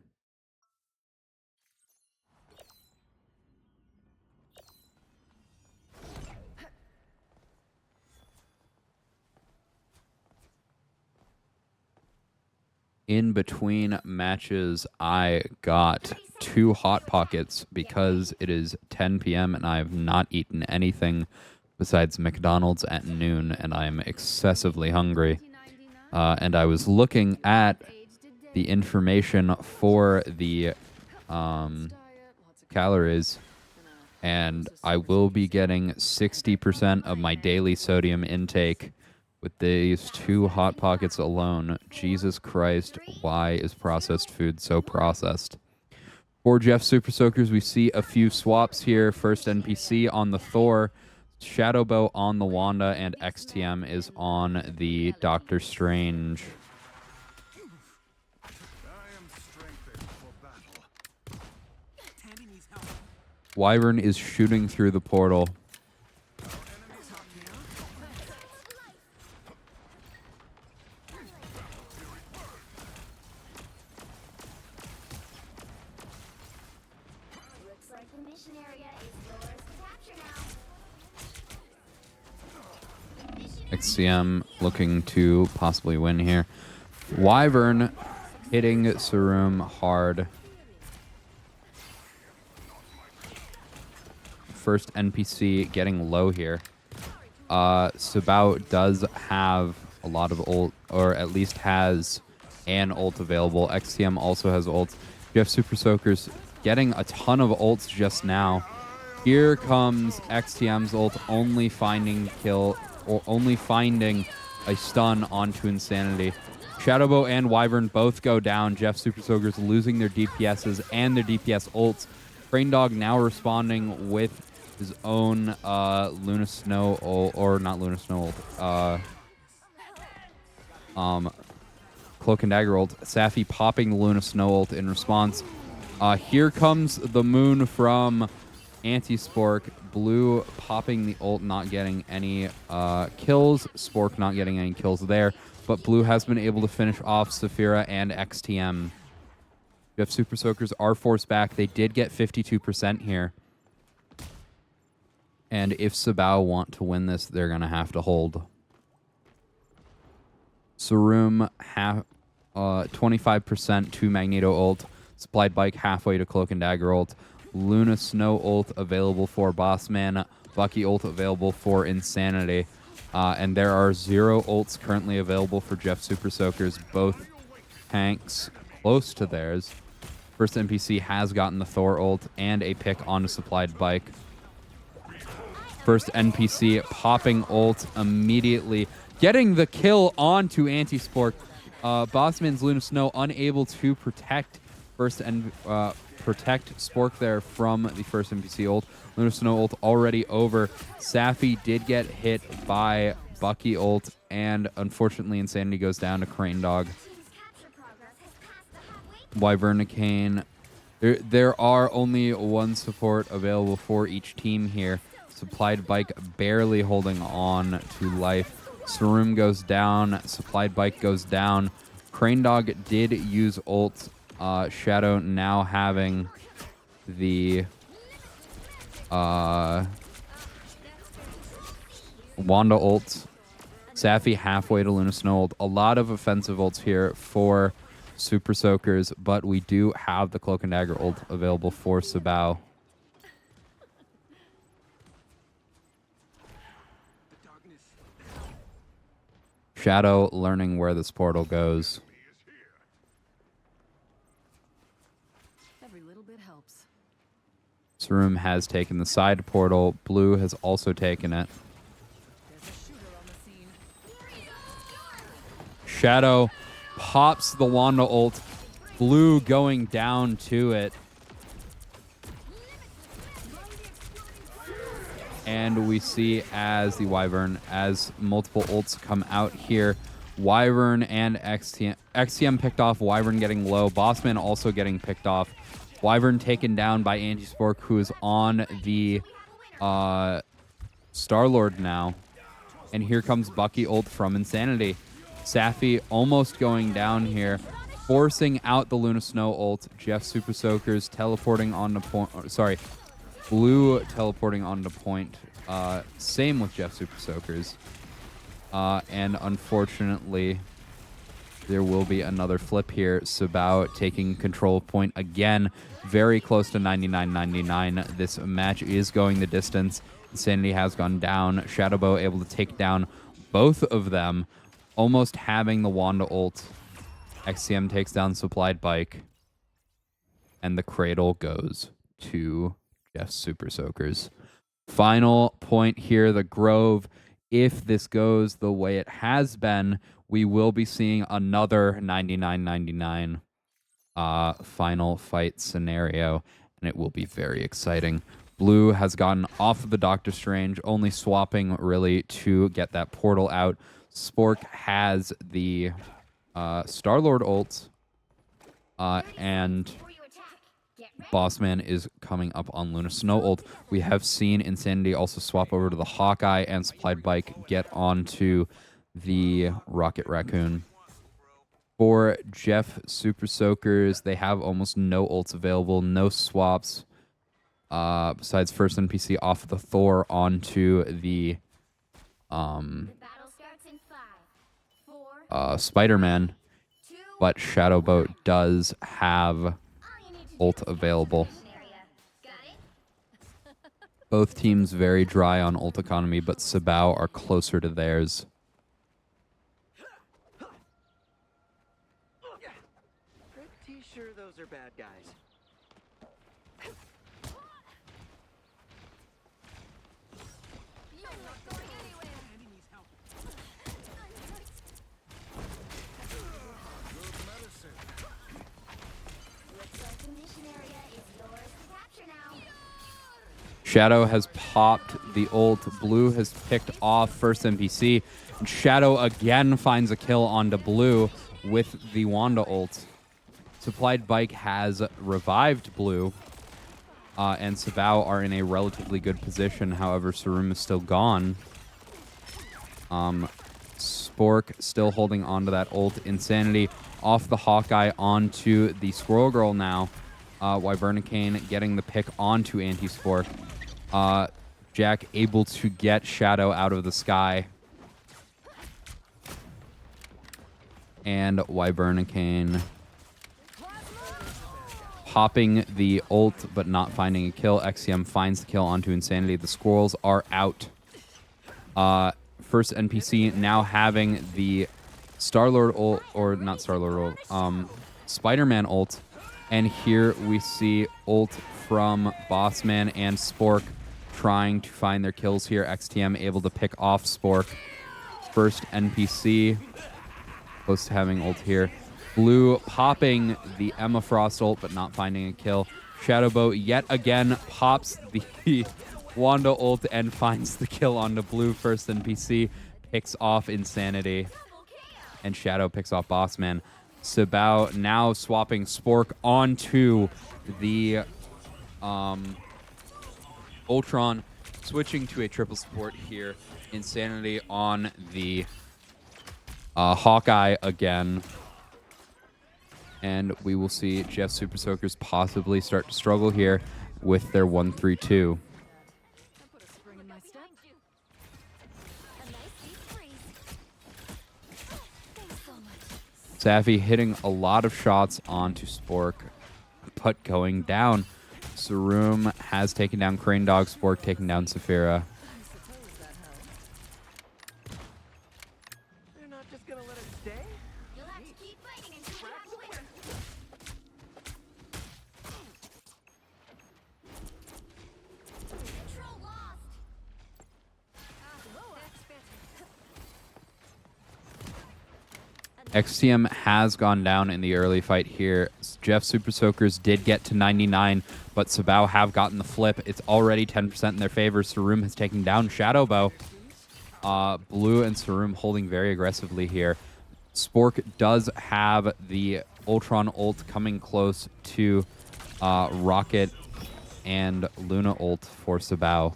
A: In between matches, I got 2 Hot Pockets because it is 10 p.m. and I have not eaten anything besides McDonald's at noon, and I am excessively hungry. And I was looking at the information for the calories, and I will be getting 60% of my daily sodium intake with these 2 Hot Pockets alone. Jesus Christ, why is processed food so processed? For Jeff Super Soakers, we see a few swaps here. First NPC on the Thor, SYBAU on the Wanda, and XTM is on the Doctor Strange. Wyvern is shooting through the portal.
B: Looks like the mission area is yours to capture now.
A: XCM looking to possibly win here. Wyvern hitting Sarum hard. First NPC getting low here. SYBAU does have a lot of ult, or at least has an ult available. XTM also has ults. Jeff Super Soakers getting a ton of ults just now. Here comes XTM's ult, only finding a stun onto Insanity. SYBAU and Wyvern both go down. Jeff Super Soakers losing their DPSs and their DPS ults. Crane Dog now responding with his own Luna Snow ult, or not Luna Snow ult, Cloak and Dagger ult. Safi popping the Luna Snow ult in response. Here comes the moon from Anti-Spork. Blue popping the ult, not getting any kills. Spork not getting any kills there. But Blue has been able to finish off Saphira and XTM. Jeff Super Soakers are forced back. They did get 52% here. And if SYBAU want to win this, they're going to have to hold. Sarum, 25% to Magneto ult. Supplied Bike halfway to Cloak and Dagger ult. Luna Snow ult available for Bossman. Bucky ult available for Insanity. And there are 0 ults currently available for Jeff Super Soakers. Both tanks close to theirs. First NPC has gotten the Thor ult and a pick on a Supplied Bike. First NPC popping ult immediately, getting the kill onto Anti-Spork. Bossman's Luna Snow unable to protect protect Spork there from the first NPC ult. Luna Snow ult already over. Safi did get hit by Bucky ult, and unfortunately Insanity goes down to Crane Dog. Wyvernicane. There are only 1 support available for each team here. Supplied Bike barely holding on to life. Sarum goes down. Supplied Bike goes down. Crane Dog did use ult. Shadow now having the Wanda ult. Safi halfway to Luna Snow ult. A lot of offensive ults here for Super Soakers, but we do have the Cloak and Dagger ult available for SYBAU. Shadow learning where this portal goes.
D: Every little bit helps.
A: Sarum has taken the side portal. Blue has also taken it.
D: There's a shooter on the scene.
A: Shadow pops the Wanda ult. Blue going down to it. And we see as the Wyvern, as multiple ults come out here, Wyvern and XTM picked off, Wyvern getting low, Bossman also getting picked off. Wyvern taken down by Anti-Spork, who is on the Star-Lord now. And here comes Bucky ult from Insanity. Safi almost going down here, forcing out the Luna Snow ult. Jeff Super Soakers teleporting on the point. Sorry, Blue teleporting onto point. Same with Jeff Super Soakers. And unfortunately, there will be another flip here. SYBAU taking control of point again. Very close to 99-99. This match is going the distance. Insanity has gone down. SYBAU able to take down both of them. Almost having the Wanda ult. XCM takes down Supplied Bike. and the cradle goes to Jeff's Super Soakers. Final point here, the Grove. If this goes the way it has been, we will be seeing another 99-99 final fight scenario, and it will be very exciting. Blue has gotten off of the Doctor Strange, only swapping really to get that portal out. Spork has the Star-Lord ult, and Bossman is coming up on Luna Snow ult. We have seen Insanity also swap over to the Hawkeye, and Supplied Bike get onto the Rocket Raccoon. For Jeff Super Soakers, they have almost no ults available, no swaps, besides first NPC off of the Thor onto the Spider-Man, but Shadowboat does have ult available. Both teams very dry on ult economy, but SYBAU are closer to theirs.
E: Pretty sure those are bad guys.
A: Shadow has popped the ult. Blue has picked off first NPC. And Shadow again finds a kill onto Blue with the Wanda ult. Supplied Bike has revived Blue. And SYBAU are in a relatively good position. However, Sarum is still gone. Spork still holding onto that ult. Insanity off the Hawkeye onto the Squirrel Girl now. Wyvernicane getting the pick onto Anti-Spork. Jack able to get Shadow out of the sky. And Wyvernicane popping the ult, but not finding a kill. XCM finds the kill onto Insanity. The Squirrels are out. First NPC now having the Star-Lord ult, or not Star-Lord ult, Spider-Man ult. And here we see ult from Bossman and Spork trying to find their kills here. XTM able to pick off Spork. First NPC close to having ult here. Blue popping the Emma Frost ult, but not finding a kill. Shadowboat yet again pops the Wanda ult and finds the kill onto Blue. First NPC picks off Insanity, and Shadow picks off Bossman. SYBAU now swapping Spork onto the Ultron, switching to a triple support here. Insanity on the Hawkeye again. And we will see Jeff Super Soakers possibly start to struggle here with their 1-3-2. Safi hitting a lot of shots onto Spork, but going down. Sarum has taken down Crane Dog, Spork taking down Saphira.
E: They're not just gonna let us stay?
B: You'll have to keep fighting until you have a winner. Control lost.
A: XTM has gone down in the early fight here. Jeff Super Soakers did get to 99, but SYBAU have gotten the flip. It's already 10% in their favor. Sarum has taken down Shadowbow. Blue and Sarum holding very aggressively here. Spork does have the Ultron ult coming close to Rocket and Luna ult for SYBAU.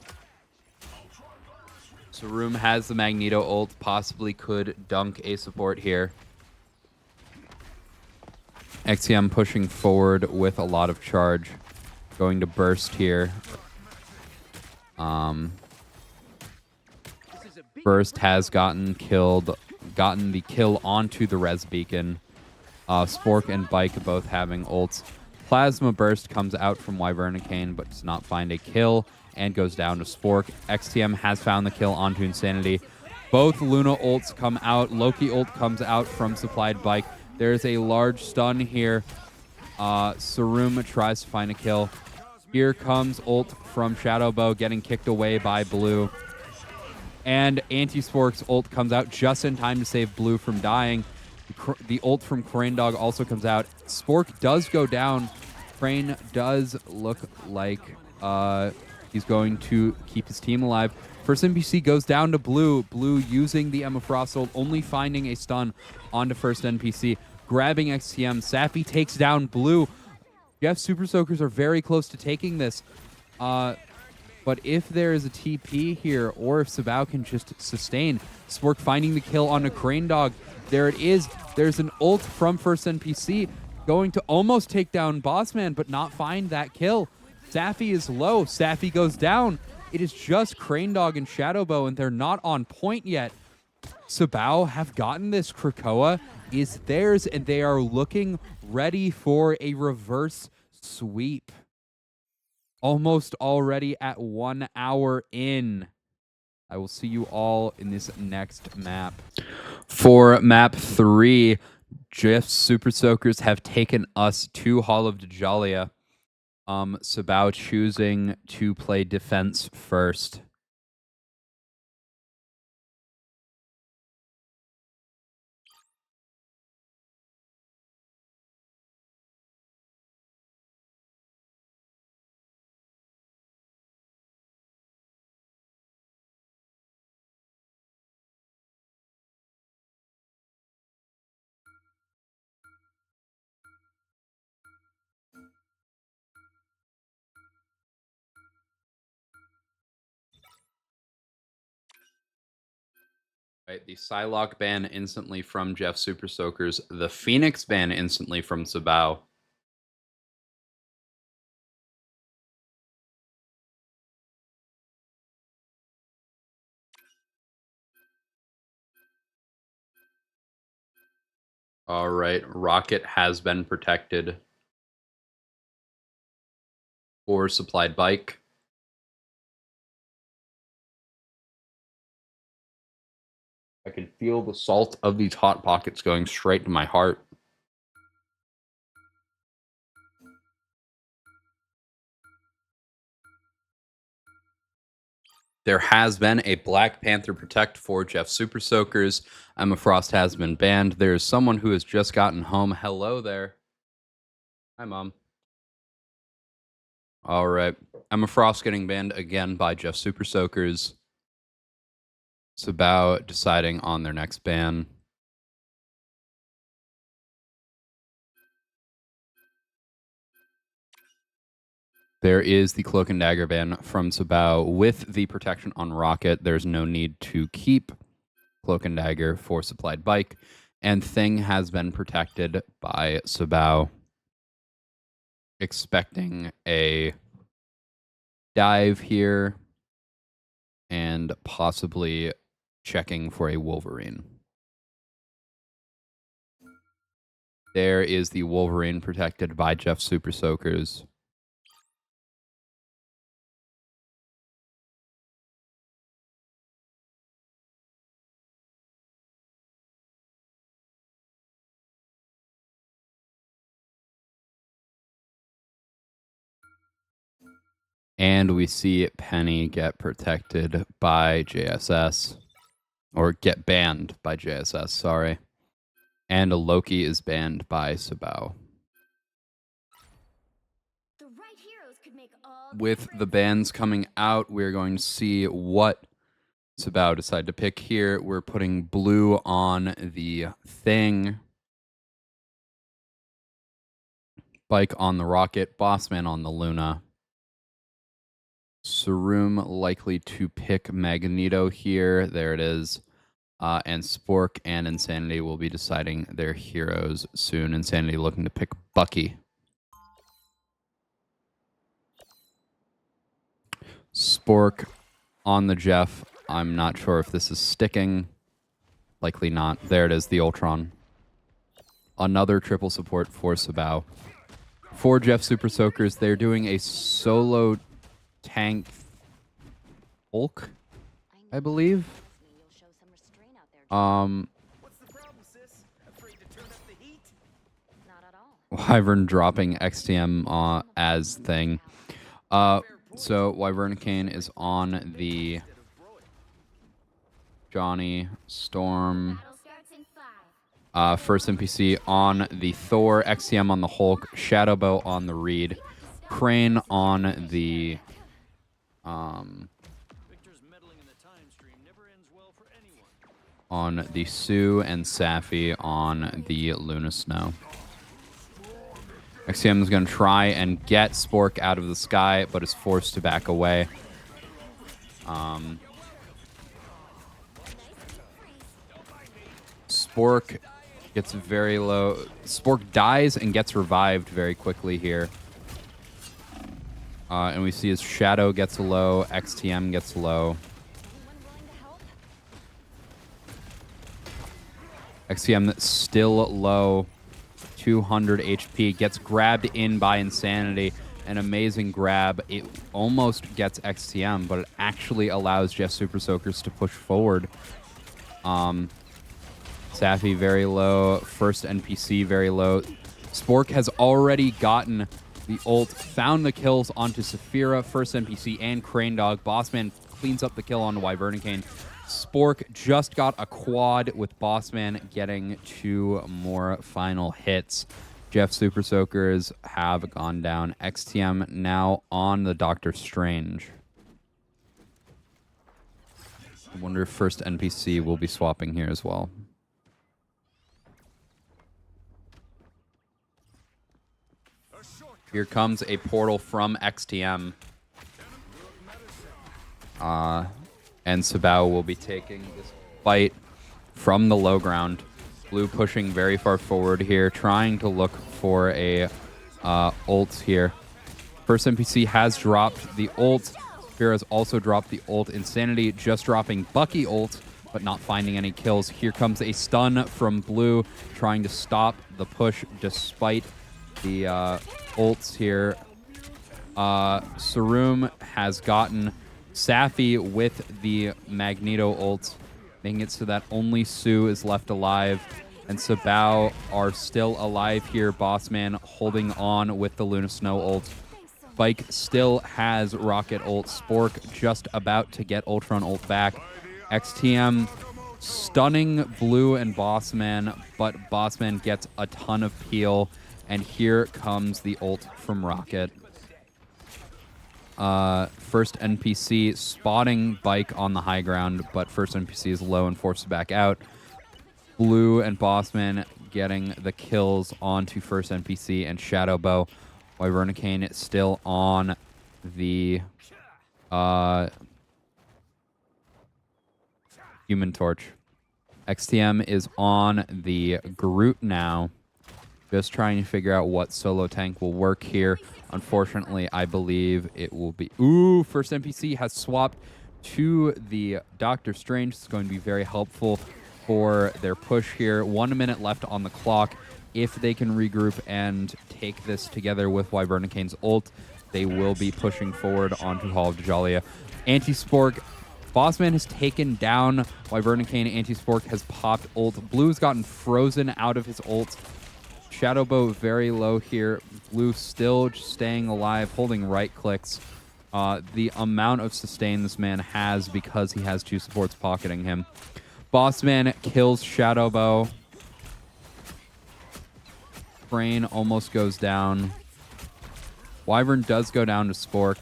A: Sarum has the Magneto ult, possibly could dunk a support here. XTM pushing forward with a lot of charge. Going to burst here. Burst has gotten the kill onto the res beacon. Spork and Bike both having ults. Plasma Burst comes out from Wyvernicane, but does not find a kill and goes down to Spork. XTM has found the kill onto Insanity. Both Luna ults come out. Loki ult comes out from Supplied Bike. There's a large stun here Sarum tries to find a kill. Here comes ult from SYBAU getting kicked away by Blue. And Anti-Spork's ult comes out just in time to save Blue from dying. The ult from Crane Dog also comes out. Spork does go down. Crane does look like he's going to keep his team alive. First NPC goes down to Blue. Blue using the Emma Frost ult, only finding a stun onto first NPC. Grabbing XTM. Sappy takes down Blue. Jeff Super Soakers are very close to taking this. But if there is a TP here, or if SYBAU can just sustain, Spork finding the kill on a Crane Dog. There it is. There's an ult from first NPC going to almost take down Bossman, but not find that kill. Sappy is low. Sappy goes down. It is just Crane Dog and SYBAU, and they're not on point yet. SYBAU have gotten this. Krakoa is theirs, and they are looking ready for a reverse sweep. Almost already at 1 hour in. I will see you all in this next map. For map 3, Jeff Super Soakers have taken us to Hall of Dajalia. SYBAU choosing to play defense first. Right, the Psylocke ban instantly from Jeff Super Soakers. The Phoenix ban instantly from SYBAU. All right, Rocket has been protected for supplied bike. I can feel the salt of these hot pockets going straight to my heart. There has been a Black Panther Protect for Jeff Super Soakers. Emma Frost has been banned. There is someone who has just gotten home. Hello there. Hi, Mom. All right. Emma Frost getting banned again by Jeff Super Soakers. SYBAU deciding on their next ban. There is the Cloak and Dagger ban from SYBAU. With the protection on Rocket, there's no need to keep Cloak and Dagger for supplied bike. And Thing has been protected by SYBAU. Expecting a dive here and possibly checking for a Wolverine. There is the Wolverine protected by Jeff Super Soakers. And we see Penny get protected by JSS. Or get banned by JSS, sorry. And Loki is banned by SYBAU.
B: The right heroes could make all the
A: With the
B: difference.
A: bans coming out, we're going to see what SYBAU decide to pick here. We're putting Blue on the Thing. Bike on the Rocket. Bossman on the Luna. Sarum likely to pick Magneto here. There it is. And Spork and Insanity will be deciding their heroes soon. Insanity looking to pick Bucky. Spork on the Jeff. I'm not sure if this is sticking. Likely not. There it is, the Ultron. Another triple support for SYBAU. For Jeff Super Soakers, they're doing a solo tank Hulk, I believe.
B: You'll show some restraint out there.
E: What's the problem, sis? Afraid to turn up the heat?
B: Not at all.
A: Wyvern dropping XTM as thing. So Wyvernicane is on the Johnny Storm.
B: Battle starts in 5.
A: First NPC on the Thor, XTM on the Hulk, Shadowbow on the Reed, Crane on the
C: Victor's meddling in the time stream never ends well for anyone.
A: on the Sue, and Safi on the Luna Snow. XTM is going to try and get Spork out of the sky, but is forced to back away. Spork gets very low. Spork dies and gets revived very quickly here. And we see his Shadow gets low, XTM gets low. XTM still low, 200 HP, gets grabbed in by Insanity. An amazing grab. It almost gets XTM, but it actually allows Jeff Super Soakers to push forward. Safi very low. First NPC very low. Spork has already gotten the ult, found the kills onto Saphira, first NPC, and Crane Dog. Bossman cleans up the kill on Wyvernicane. Spork just got a quad with Bossman getting 2 more final hits. Jeff Super Soakers have gone down. XTM now on the Doctor Strange. I wonder if first NPC will be swapping here as well. Here comes a portal from XTM. And SYBAU will be taking this fight from the low ground. Blue pushing very far forward here, trying to look for a ult here. First NPC has dropped the ult. Saphira has also dropped the ult. Insanity just dropping Bucky ult, but not finding any kills. Here comes a stun from Blue, trying to stop the push despite the ults here. Sarum has gotten Safi with the Magneto ult, making it so that only Sue is left alive. And SYBAU are still alive here. Bossman holding on with the Luna Snow ult. Spike still has Rocket ult. Spork just about to get Ultron ult back. XTM stunning Blue and Bossman, but Bossman gets a ton of peel. And here comes the ult from Rocket. First NPC spotting Bike on the high ground, but first NPC is low and forced to back out. Blue and Bossman getting the kills onto first NPC and Shadowbow. Wyvernicane still on the Human Torch. XTM is on the Groot now. Just trying to figure out what solo tank will work here. Unfortunately, I believe it will be... Ooh, first NPC has swapped to the Doctor Strange. It's going to be very helpful for their push here. 1 minute left on the clock. If they can regroup and take this together with Wyvernicane's ult, they will be pushing forward onto Hall of Dajalia. Anti-Spork. Bossman has taken down Wyvernicane. Anti-Spork has popped ult. Blue's gotten frozen out of his ult. Shadowbow very low here. Blue still staying alive, holding right clicks. The amount of sustain this man has because he has 2 supports pocketing him. Bossman kills Shadowbow. Crane almost goes down. Wyvern does go down to Spork.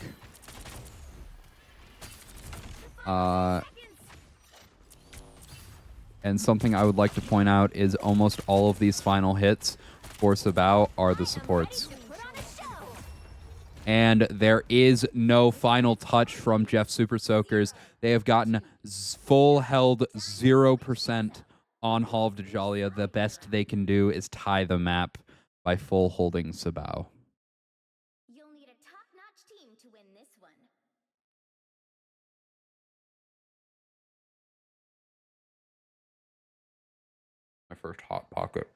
A: And something I would like to point out is almost all of these final hits for SYBAU are the supports. And there is no final touch from Jeff Super Soakers. They have gotten full held 0% on Hall of Dajalia. The best they can do is tie the map by full holding SYBAU.
B: You'll need a top-notch team to win this one.
A: My first hot pocket.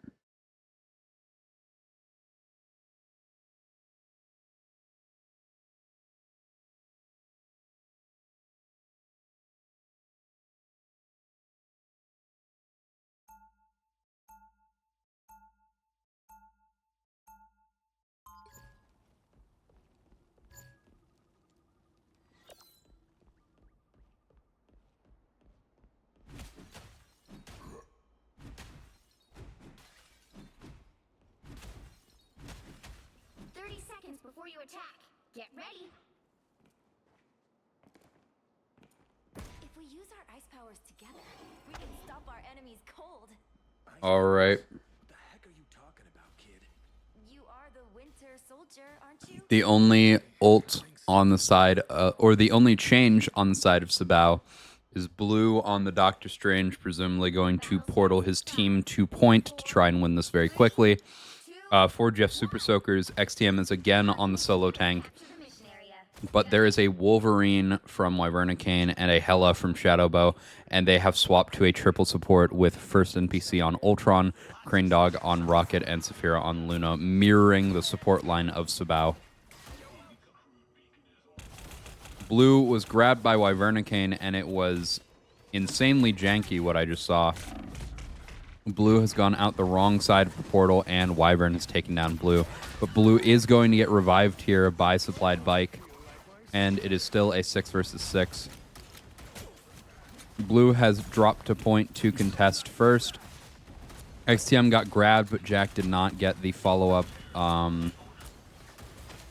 B: before you attack. Get ready. If we use our ice powers together, we can stop our enemies cold.
A: All right.
C: What the heck are you talking about, kid?
B: You are the Winter Soldier, aren't you?
A: The only ult on the side, or the only change on the side of SYBAU is Blue on the Doctor Strange, presumably going to portal his team to point to try and win this very quickly. For Jeff Super Soakers, XTM is again on the solo tank,
B: Capture the mission area.
A: but there is a Wolverine from Wyvernacane and a Hela from SYBAU, and they have swapped to a triple support with first NPC on Ultron, Crane Dog on Rocket, and Saphira on Luna, mirroring the support line of SYBAU. Blue was grabbed by Wyvernacane, and it was insanely janky what I just saw. Blue has gone out the wrong side of the portal, and Wyvern has taken down Blue. But Blue is going to get revived here by Supplied Bike, and it is still a 6 versus 6. Blue has dropped to point to contest first. XTM got grabbed, but Jack did not get the follow-up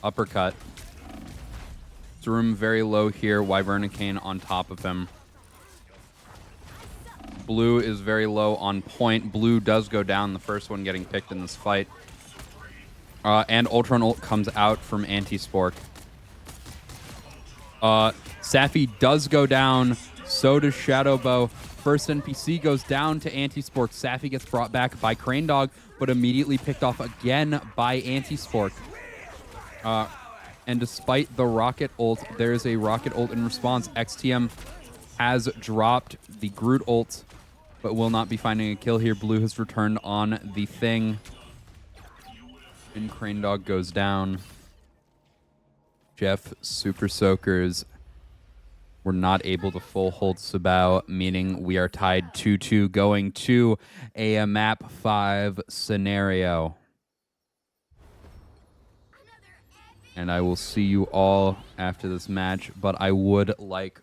A: uppercut. Room very low here. Wyvernacane on top of him. Blue is very low on point. Blue does go down, the first one getting picked in this fight. And Ultron ult comes out from Anti-Spork. Safi does go down. So does SYBAU. First NPC goes down to Anti-Spork. Safi gets brought back by Crane Dog, but immediately picked off again by Anti-Spork. And despite the rocket ult, there is a rocket ult in response. XTM has dropped the Groot ult, but will not be finding a kill here. Blue has returned on the thing. And Crane Dog goes down. Jeff Super Soakers were not able to full hold SYBAU, meaning we are tied 2-2 going to a map 5 scenario. And I will see you all after this match, but I would like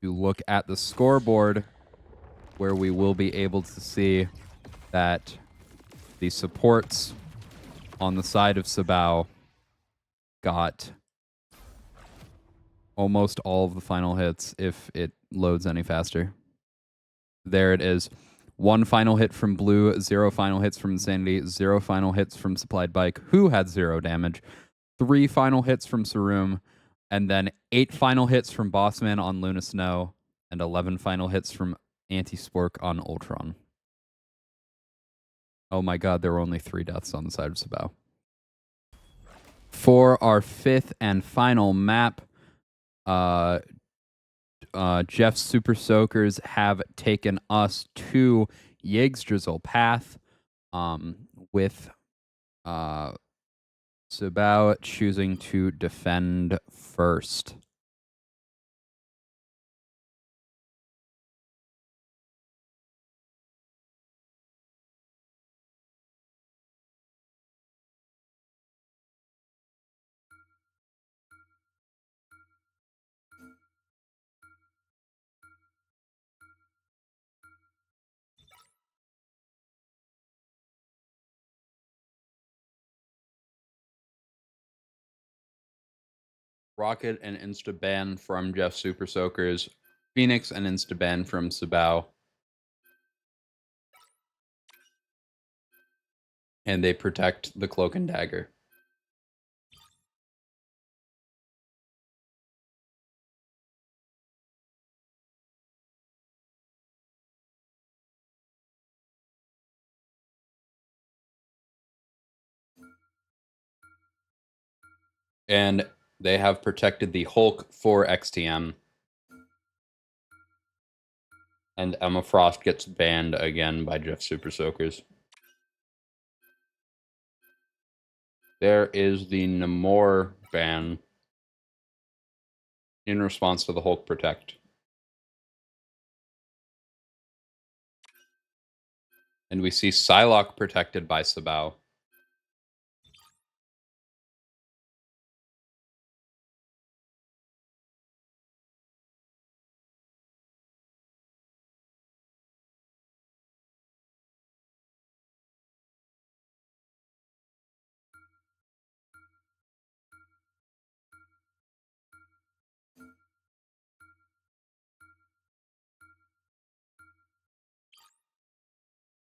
A: to look at the scoreboard where we will be able to see that the supports on the side of SYBAU got almost all of the final hits if it loads any faster. There it is. 1 final hit from Blue, 0 final hits from Insanity, 0 final hits from Supplied Bike, who had 0 damage. 3 final hits from Sarum, and then 8 final hits from Bossman on Luna Snow, and 11 final hits from Anti-Spork on Ultron. Oh my god, there were only 3 deaths on the side of SYBAU. For our 5th and final map, Jeff's Super Soakers have taken us to Yggdrasil Path, with SYBAU choosing to defend first. Rocket and insta-ban from Jeff Super Soakers. Phoenix and insta-ban from SYBAU. And they protect the Cloak and Dagger. And they have protected the Hulk for XTM. And Emma Frost gets banned again by Jeff Super Soakers. There is the Namor ban in response to the Hulk Protect. And we see Psylocke protected by SYBAU.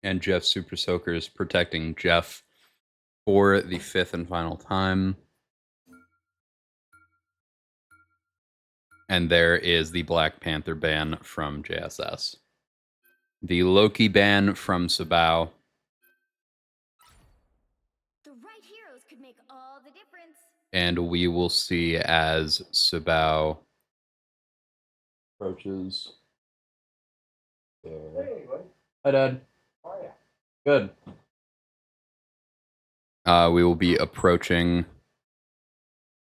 A: And Jeff Super Soaker is protecting Jeff for the 5th and final time. And there is the Black Panther ban from JSS. The Loki ban from SYBAU.
B: The right heroes could make all the difference.
A: And we will see as SYBAU approaches. Hey, hi, Dad. How are you? Good. We will be approaching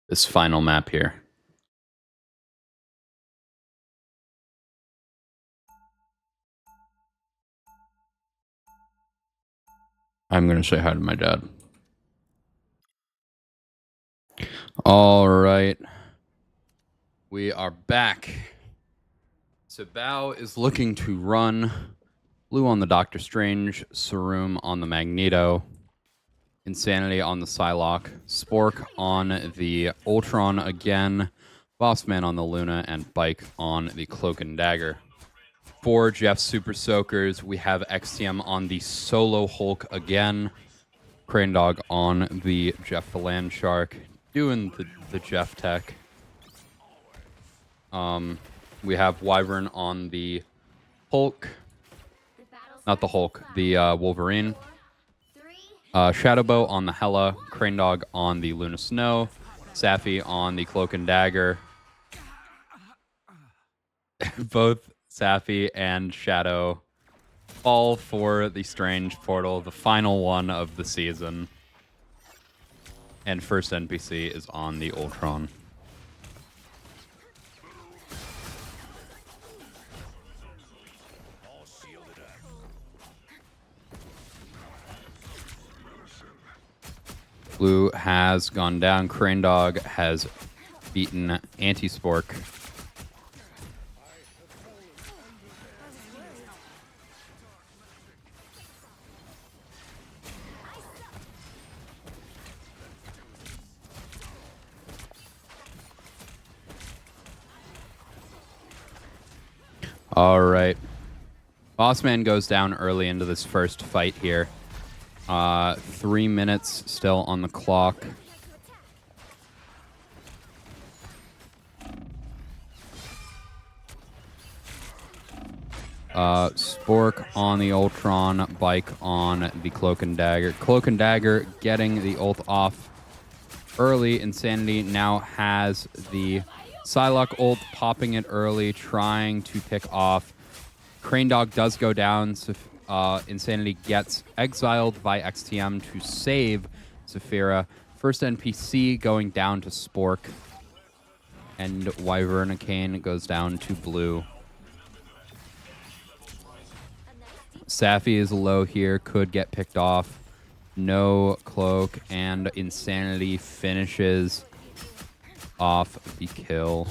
A: this final map here. I'm going to say hi to my dad. All right. We are back. SYBAU is looking to run Blue on the Doctor Strange, Sarum on the Magneto, Insanity on the Psylocke, Spork on the Ultron again, Bossman on the Luna, and Bike on the Cloak and Dagger. For Jeff's Super Soakers, we have XTM on the Solo Hulk again, Crane Dog on the Jeff the Land Shark, doing the Jeff tech. We have Wyvern on the Hulk, not the Hulk, the Wolverine. SYBAU on the Hela, Crane Dog on the Luna Snow, Safi on the Cloak and Dagger. Both Safi and Shadow fall for the Strange Portal, the final one of the season. And first NPC is on the Ultron. Blue has gone down. Crane Dog has beaten Anti-Spork. All right. Bossman goes down early into this first fight here. 3 minutes still on the clock. Spork on the Ultron, Bike on the Cloak and Dagger. Cloak and Dagger getting the ult off early. Insanity now has the Psylocke ult, popping it early, trying to pick off. Crane Dog does go down. So, Insanity gets exiled by XTM to save Saphira. First NPC going down to Spork. And Wyvernacane goes down to Blue. Safi is low here, could get picked off. No Cloak, and Insanity finishes off the kill.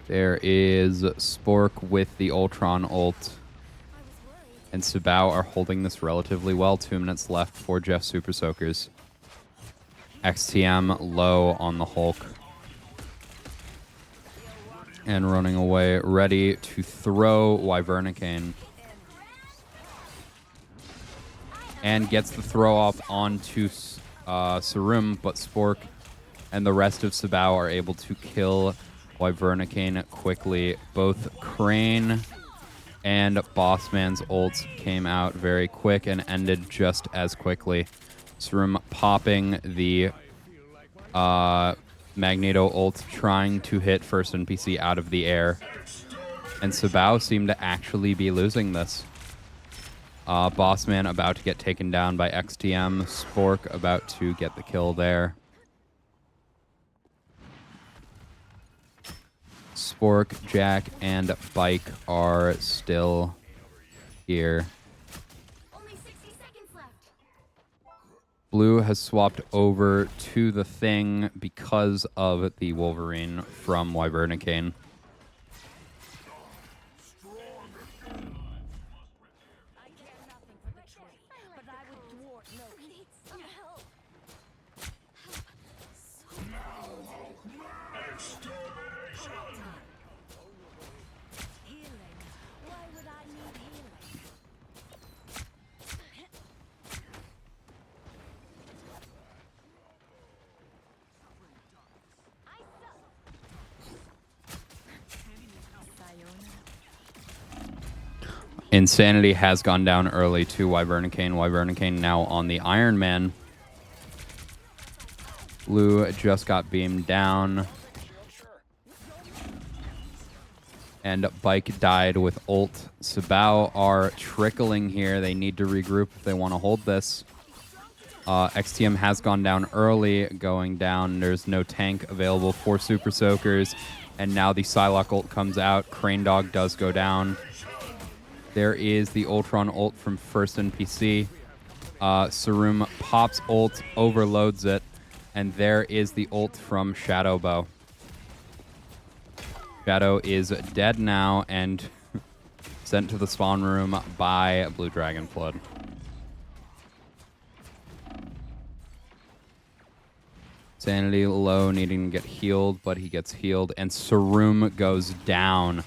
A: There is Spork with the Ultron ult. And SYBAU are holding this relatively well. 2 minutes left for Jeff Super Soakers. XTM low on the Hulk. And running away, ready to throw Wyvernacane. And gets the throw off onto Sarum, but Spork and the rest of SYBAU are able to kill Wyvernacane quickly. Both Crane and Bossman's ults came out very quick and ended just as quickly. Sarum popping the Magneto ult, trying to hit first NPC out of the air. And SYBAU seemed to actually be losing this. Bossman about to get taken down by XTM. Spork about to get the kill there. Spork, Jack, and Bike are still here.
B: Only 60 seconds left.
A: Blue has swapped over to the Thing because of the Wolverine from Wyvernacane.
B: I care nothing for the tree, but I would thwart Loki. Need some help.
A: Insanity has gone down early to Wyvernicane. Wyvernicane now on the Iron Man. Blue just got beamed down. And Bike died with ult. SYBAU are trickling here. They need to regroup if they want to hold this. XTM has gone down early, going down. There's no tank available for Super Soakers. And now the Psylocke ult comes out. Crane Dog does go down. There is the Ultron ult from first NPC. Sarum pops ult, overloads it. And there is the ult from SYBAU. Shadow is dead now and sent to the spawn room by Blue Dragon Flood. Sanity low, needing to get healed, but he gets healed, and Sarum goes down.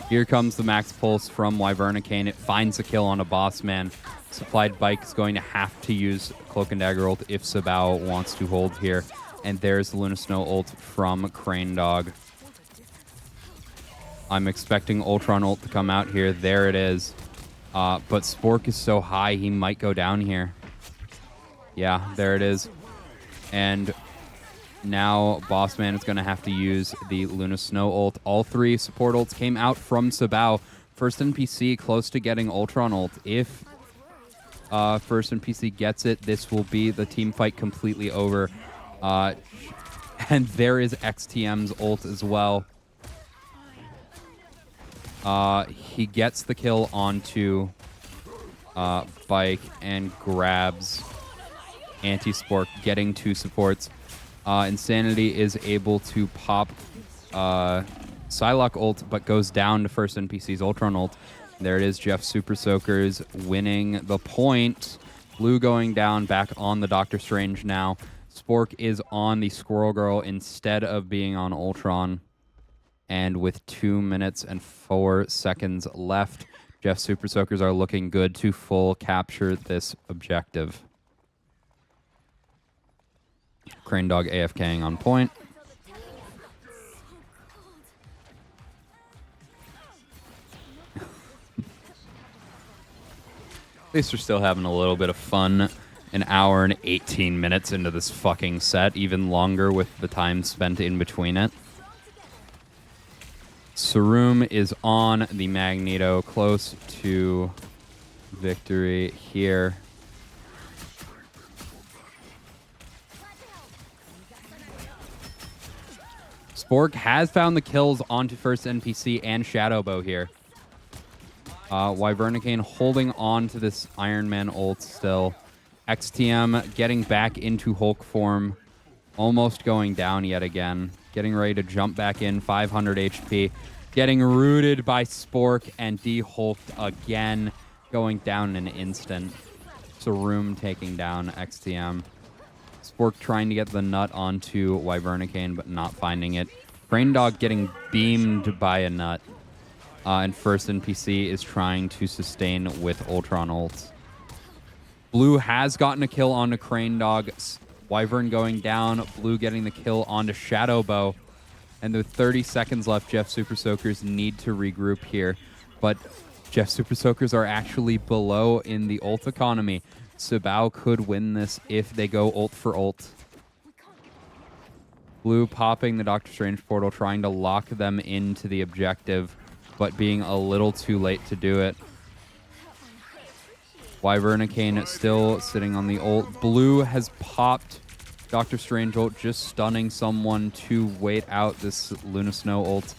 A: Here comes the max pulse from Wyvernicane. It finds a kill on a boss man. Supplied Bike is going to have to use Cloak and Dagger ult if SYBAU wants to hold here. And there's the Luna Snow ult from Crane Dog. I'm expecting Ultron ult to come out here. There it is. But Spork is so high, he might go down here. Yeah, there it is. And now Bossman is going to have to use the Luna Snow ult. All three support ults came out from SYBAU. First NPC close to getting Ultron ult. If first NPC gets it, this will be the team fight completely over. And there is XTM's ult as well. He gets the kill onto Bike and grabs Anti-Spork, getting two supports. Insanity is able to pop Psylocke ult, but goes down to first NPC's Ultron ult. There it is, Jeff Super Soakers winning the point. Blue going down, back on the Doctor Strange now. Spork is on the Squirrel Girl instead of being on Ultron. And with 2 minutes and 4 seconds left, Jeff Super Soakers are looking good to full capture this objective. Crane Dog AFKing on point. At least we're still having a little bit of fun. An hour and 18 minutes into this fucking set, even longer with the time spent in between it. Sarum is on the Magneto, close to victory here. Spork has found the kills onto first NPC and SYBAU here. Wyvernicane holding on to this Iron Man ult still. XTM getting back into Hulk form. Almost going down yet again. Getting ready to jump back in, 500 HP. Getting rooted by Spork and de-hulked again. Going down in an instant. Sarum taking down XTM. Spork trying to get the nut onto Wyvernicane, but not finding it. Crane Dog getting beamed by a nut. And first NPC is trying to sustain with Ultron ult. Blue has gotten a kill onto Crane Dog. Wyvern going down. Blue getting the kill onto SYBAU. And with 30 seconds left, Jeff Super Soakers need to regroup here. But Jeff Super Soakers are actually below in the ult economy. SYBAU could win this if they go ult for ult. Blue popping the Doctor Strange portal, trying to lock them into the objective, but being a little too late to do it. Wyvernicane still sitting on the ult. Blue has popped Doctor Strange ult, just stunning someone to wait out this Luna Snow ult.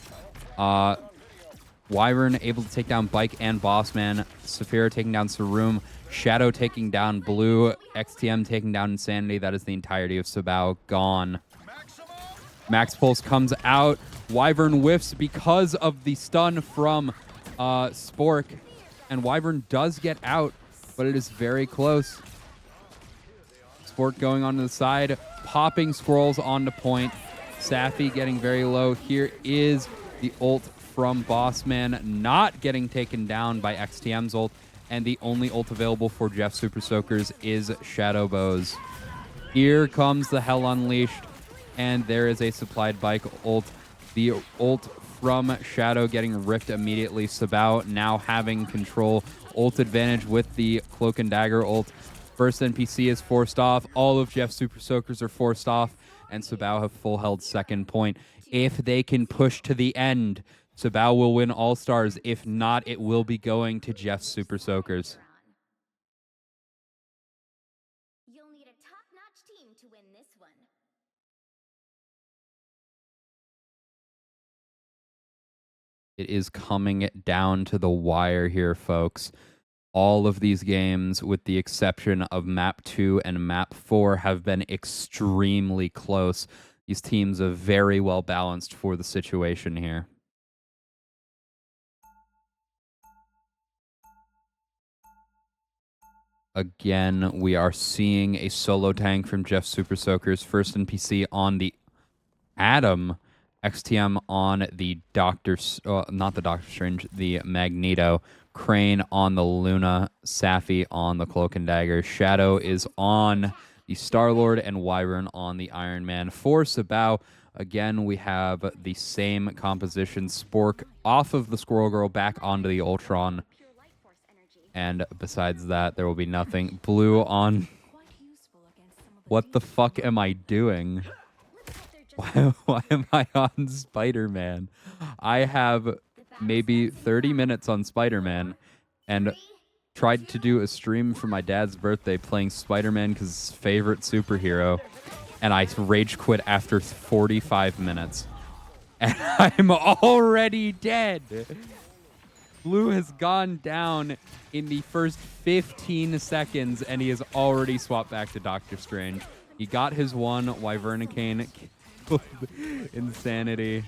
A: Wyvern able to take down Bike and Bossman. Saphira taking down Sarum. Shadow taking down Blue. XTM taking down Insanity. That is the entirety of SYBAU gone. Max Pulse comes out. Wyvern whiffs because of the stun from Spork. And Wyvern does get out, but it is very close. Spork going onto the side, popping squirrels onto point. Safi getting very low. Here is the ult from Bossman, not getting taken down by XTM's ult. And the only ult available for Jeff Super Soakers is SYBAU's. Here comes the Hell Unleashed. And there is a supplied Bike ult. The ult from Shadow getting ripped immediately. SYBAU now having control. Ult advantage with the Cloak and Dagger ult. First NPC is forced off. All of Jeff's Super Soakers are forced off. And SYBAU have full held second point. If they can push to the end, SYBAU will win All-Stars. If not, it will be going to Jeff's Super Soakers.
B: You'll need a top-notch team to win this one.
A: It is coming down to the wire here, folks. All of these games, with the exception of Map 2 and Map 4, have been extremely close. These teams are very well balanced for the situation here. Again, we are seeing a solo tank from Jeff Super Soakers. First NPC on the Atom. XTM on the not the Doctor Strange, the Magneto. Crane on the Luna. Safi on the Cloak and Dagger. Shadow is on the Star-Lord, and Wyvern on the Iron Man. For SYBAU, again, we have the same composition. Spork off of the Squirrel Girl back onto the Ultron. And besides that, there will be nothing. Blue on... What the fuck am I doing? Why am I on Spider-Man? I have maybe 30 minutes on Spider-Man and tried to do a stream for my dad's birthday playing Spider-Man because it's his favorite superhero. And I rage quit after 45 minutes. And I'm already dead. Blue has gone down in the first 15 seconds, and he has already swapped back to Doctor Strange. He got his one. Wyvernicane killed Insanity.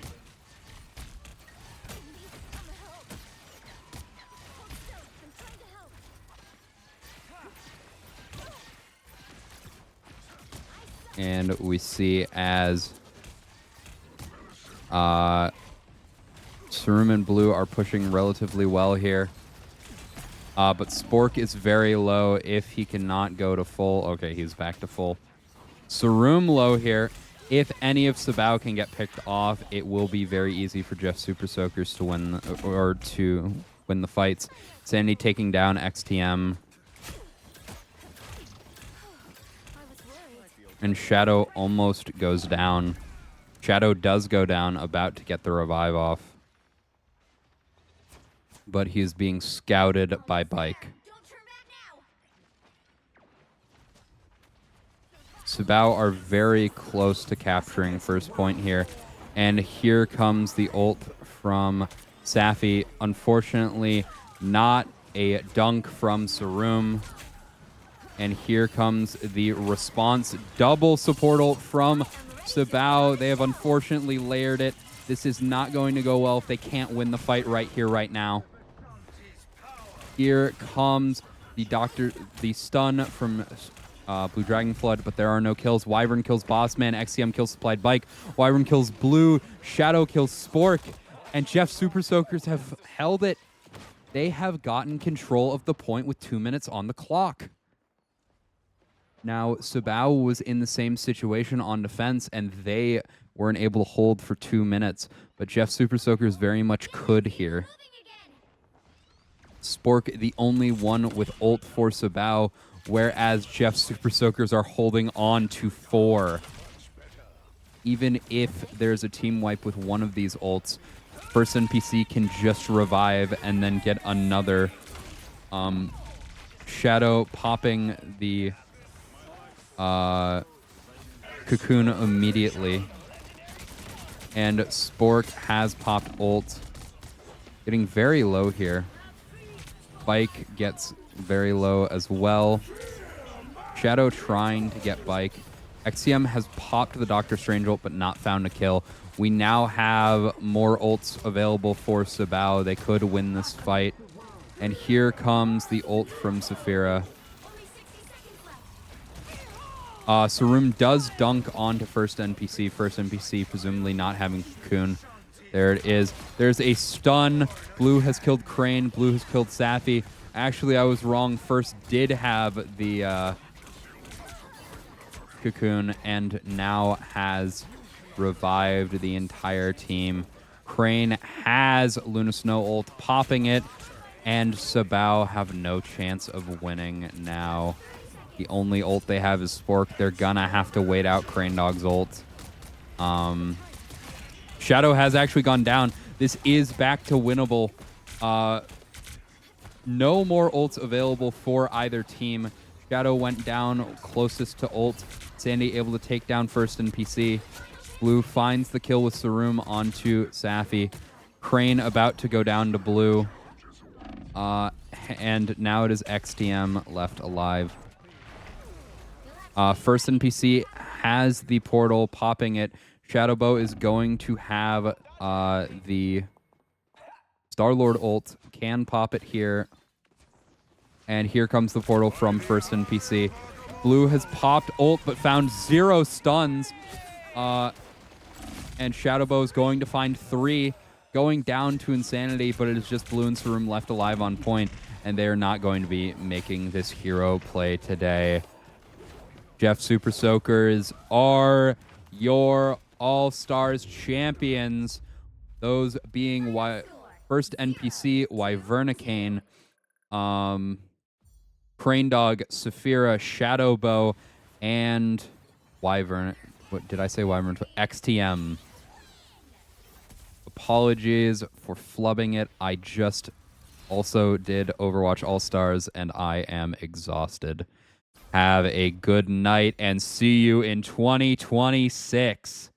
A: And we see as Sarum and Blue are pushing relatively well here. But Spork is very low if he cannot go to full. Okay, he's back to full. Sarum low here. If any of SYBAU can get picked off, it will be very easy for Jeff Super Soakers to win the fights. Sandy taking down XTM. And Shadow almost goes down. Shadow does go down, about to get the revive off. But he is being scouted by Bike. SYBAU are very close to capturing first point here. And here comes the ult from Safi. Unfortunately, not a dunk from Sarum. And here comes the response. Double support ult from SYBAU. They have unfortunately layered it. This is not going to go well if they can't win the fight right here, right now. Here comes the stun from Blue Dragon Flood, but there are no kills. Wyvern kills Bossman. XCM kills Supplied Bike. Wyvern kills Blue. Shadow kills Spork. And Jeff Super Soakers have held it. They have gotten control of the point with 2 minutes on the clock. Now, SYBAU was in the same situation on defense, and they weren't able to hold for 2 minutes. But Jeff Super Soakers very much could here. Spork, the only one with ult for SYBAU, whereas Jeff Super Soakers are holding on to 4. Even if there's a team wipe with one of these ults, first NPC can just revive and then get another. Shadow popping the cocoon immediately. And Spork has popped ult. Getting very low here. Bike gets very low as well. Shadow trying to get Bike. XCM has popped the Doctor Strange ult but not found a kill. We now have more ults available for SYBAU. They could win this fight. And here comes the ult from Saphira. Sarum does dunk onto first NPC. First NPC presumably not having cocoon. There it is. There's a stun. Blue has killed Crane. Blue has killed Safi. Actually, I was wrong. First did have the cocoon and now has revived the entire team. Crane has Luna Snow ult, popping it, and SYBAU have no chance of winning now. The only ult they have is Spork. They're gonna have to wait out Crane Dog's ult. Shadow has actually gone down. This is back to winnable. No more ults available for either team. Shadow went down closest to ult. Sandy able to take down first NPC. Blue finds the kill with Sarum onto Safi. Crane about to go down to blue. And now it is XTM left alive. First NPC has the portal, popping it. SYBAU is going to have the Star-Lord ult. Can pop it here. And here comes the portal from first NPC. Blue has popped ult, but found 0 stuns. And SYBAU is going to find 3, going down to Insanity, but it is just Blue and Sarum left alive on point, and they are not going to be making this hero play today. Jeff Super Soakers are your All-Stars champions. Those being first NPC, Wyvernicane, Crane Dog, Saphira, SYBAU, and Wyvern. What did I say? Wyvern. XTM. Apologies for flubbing it. I just also did Overwatch All-Stars, and I am exhausted. Have a good night, and see you in 2026.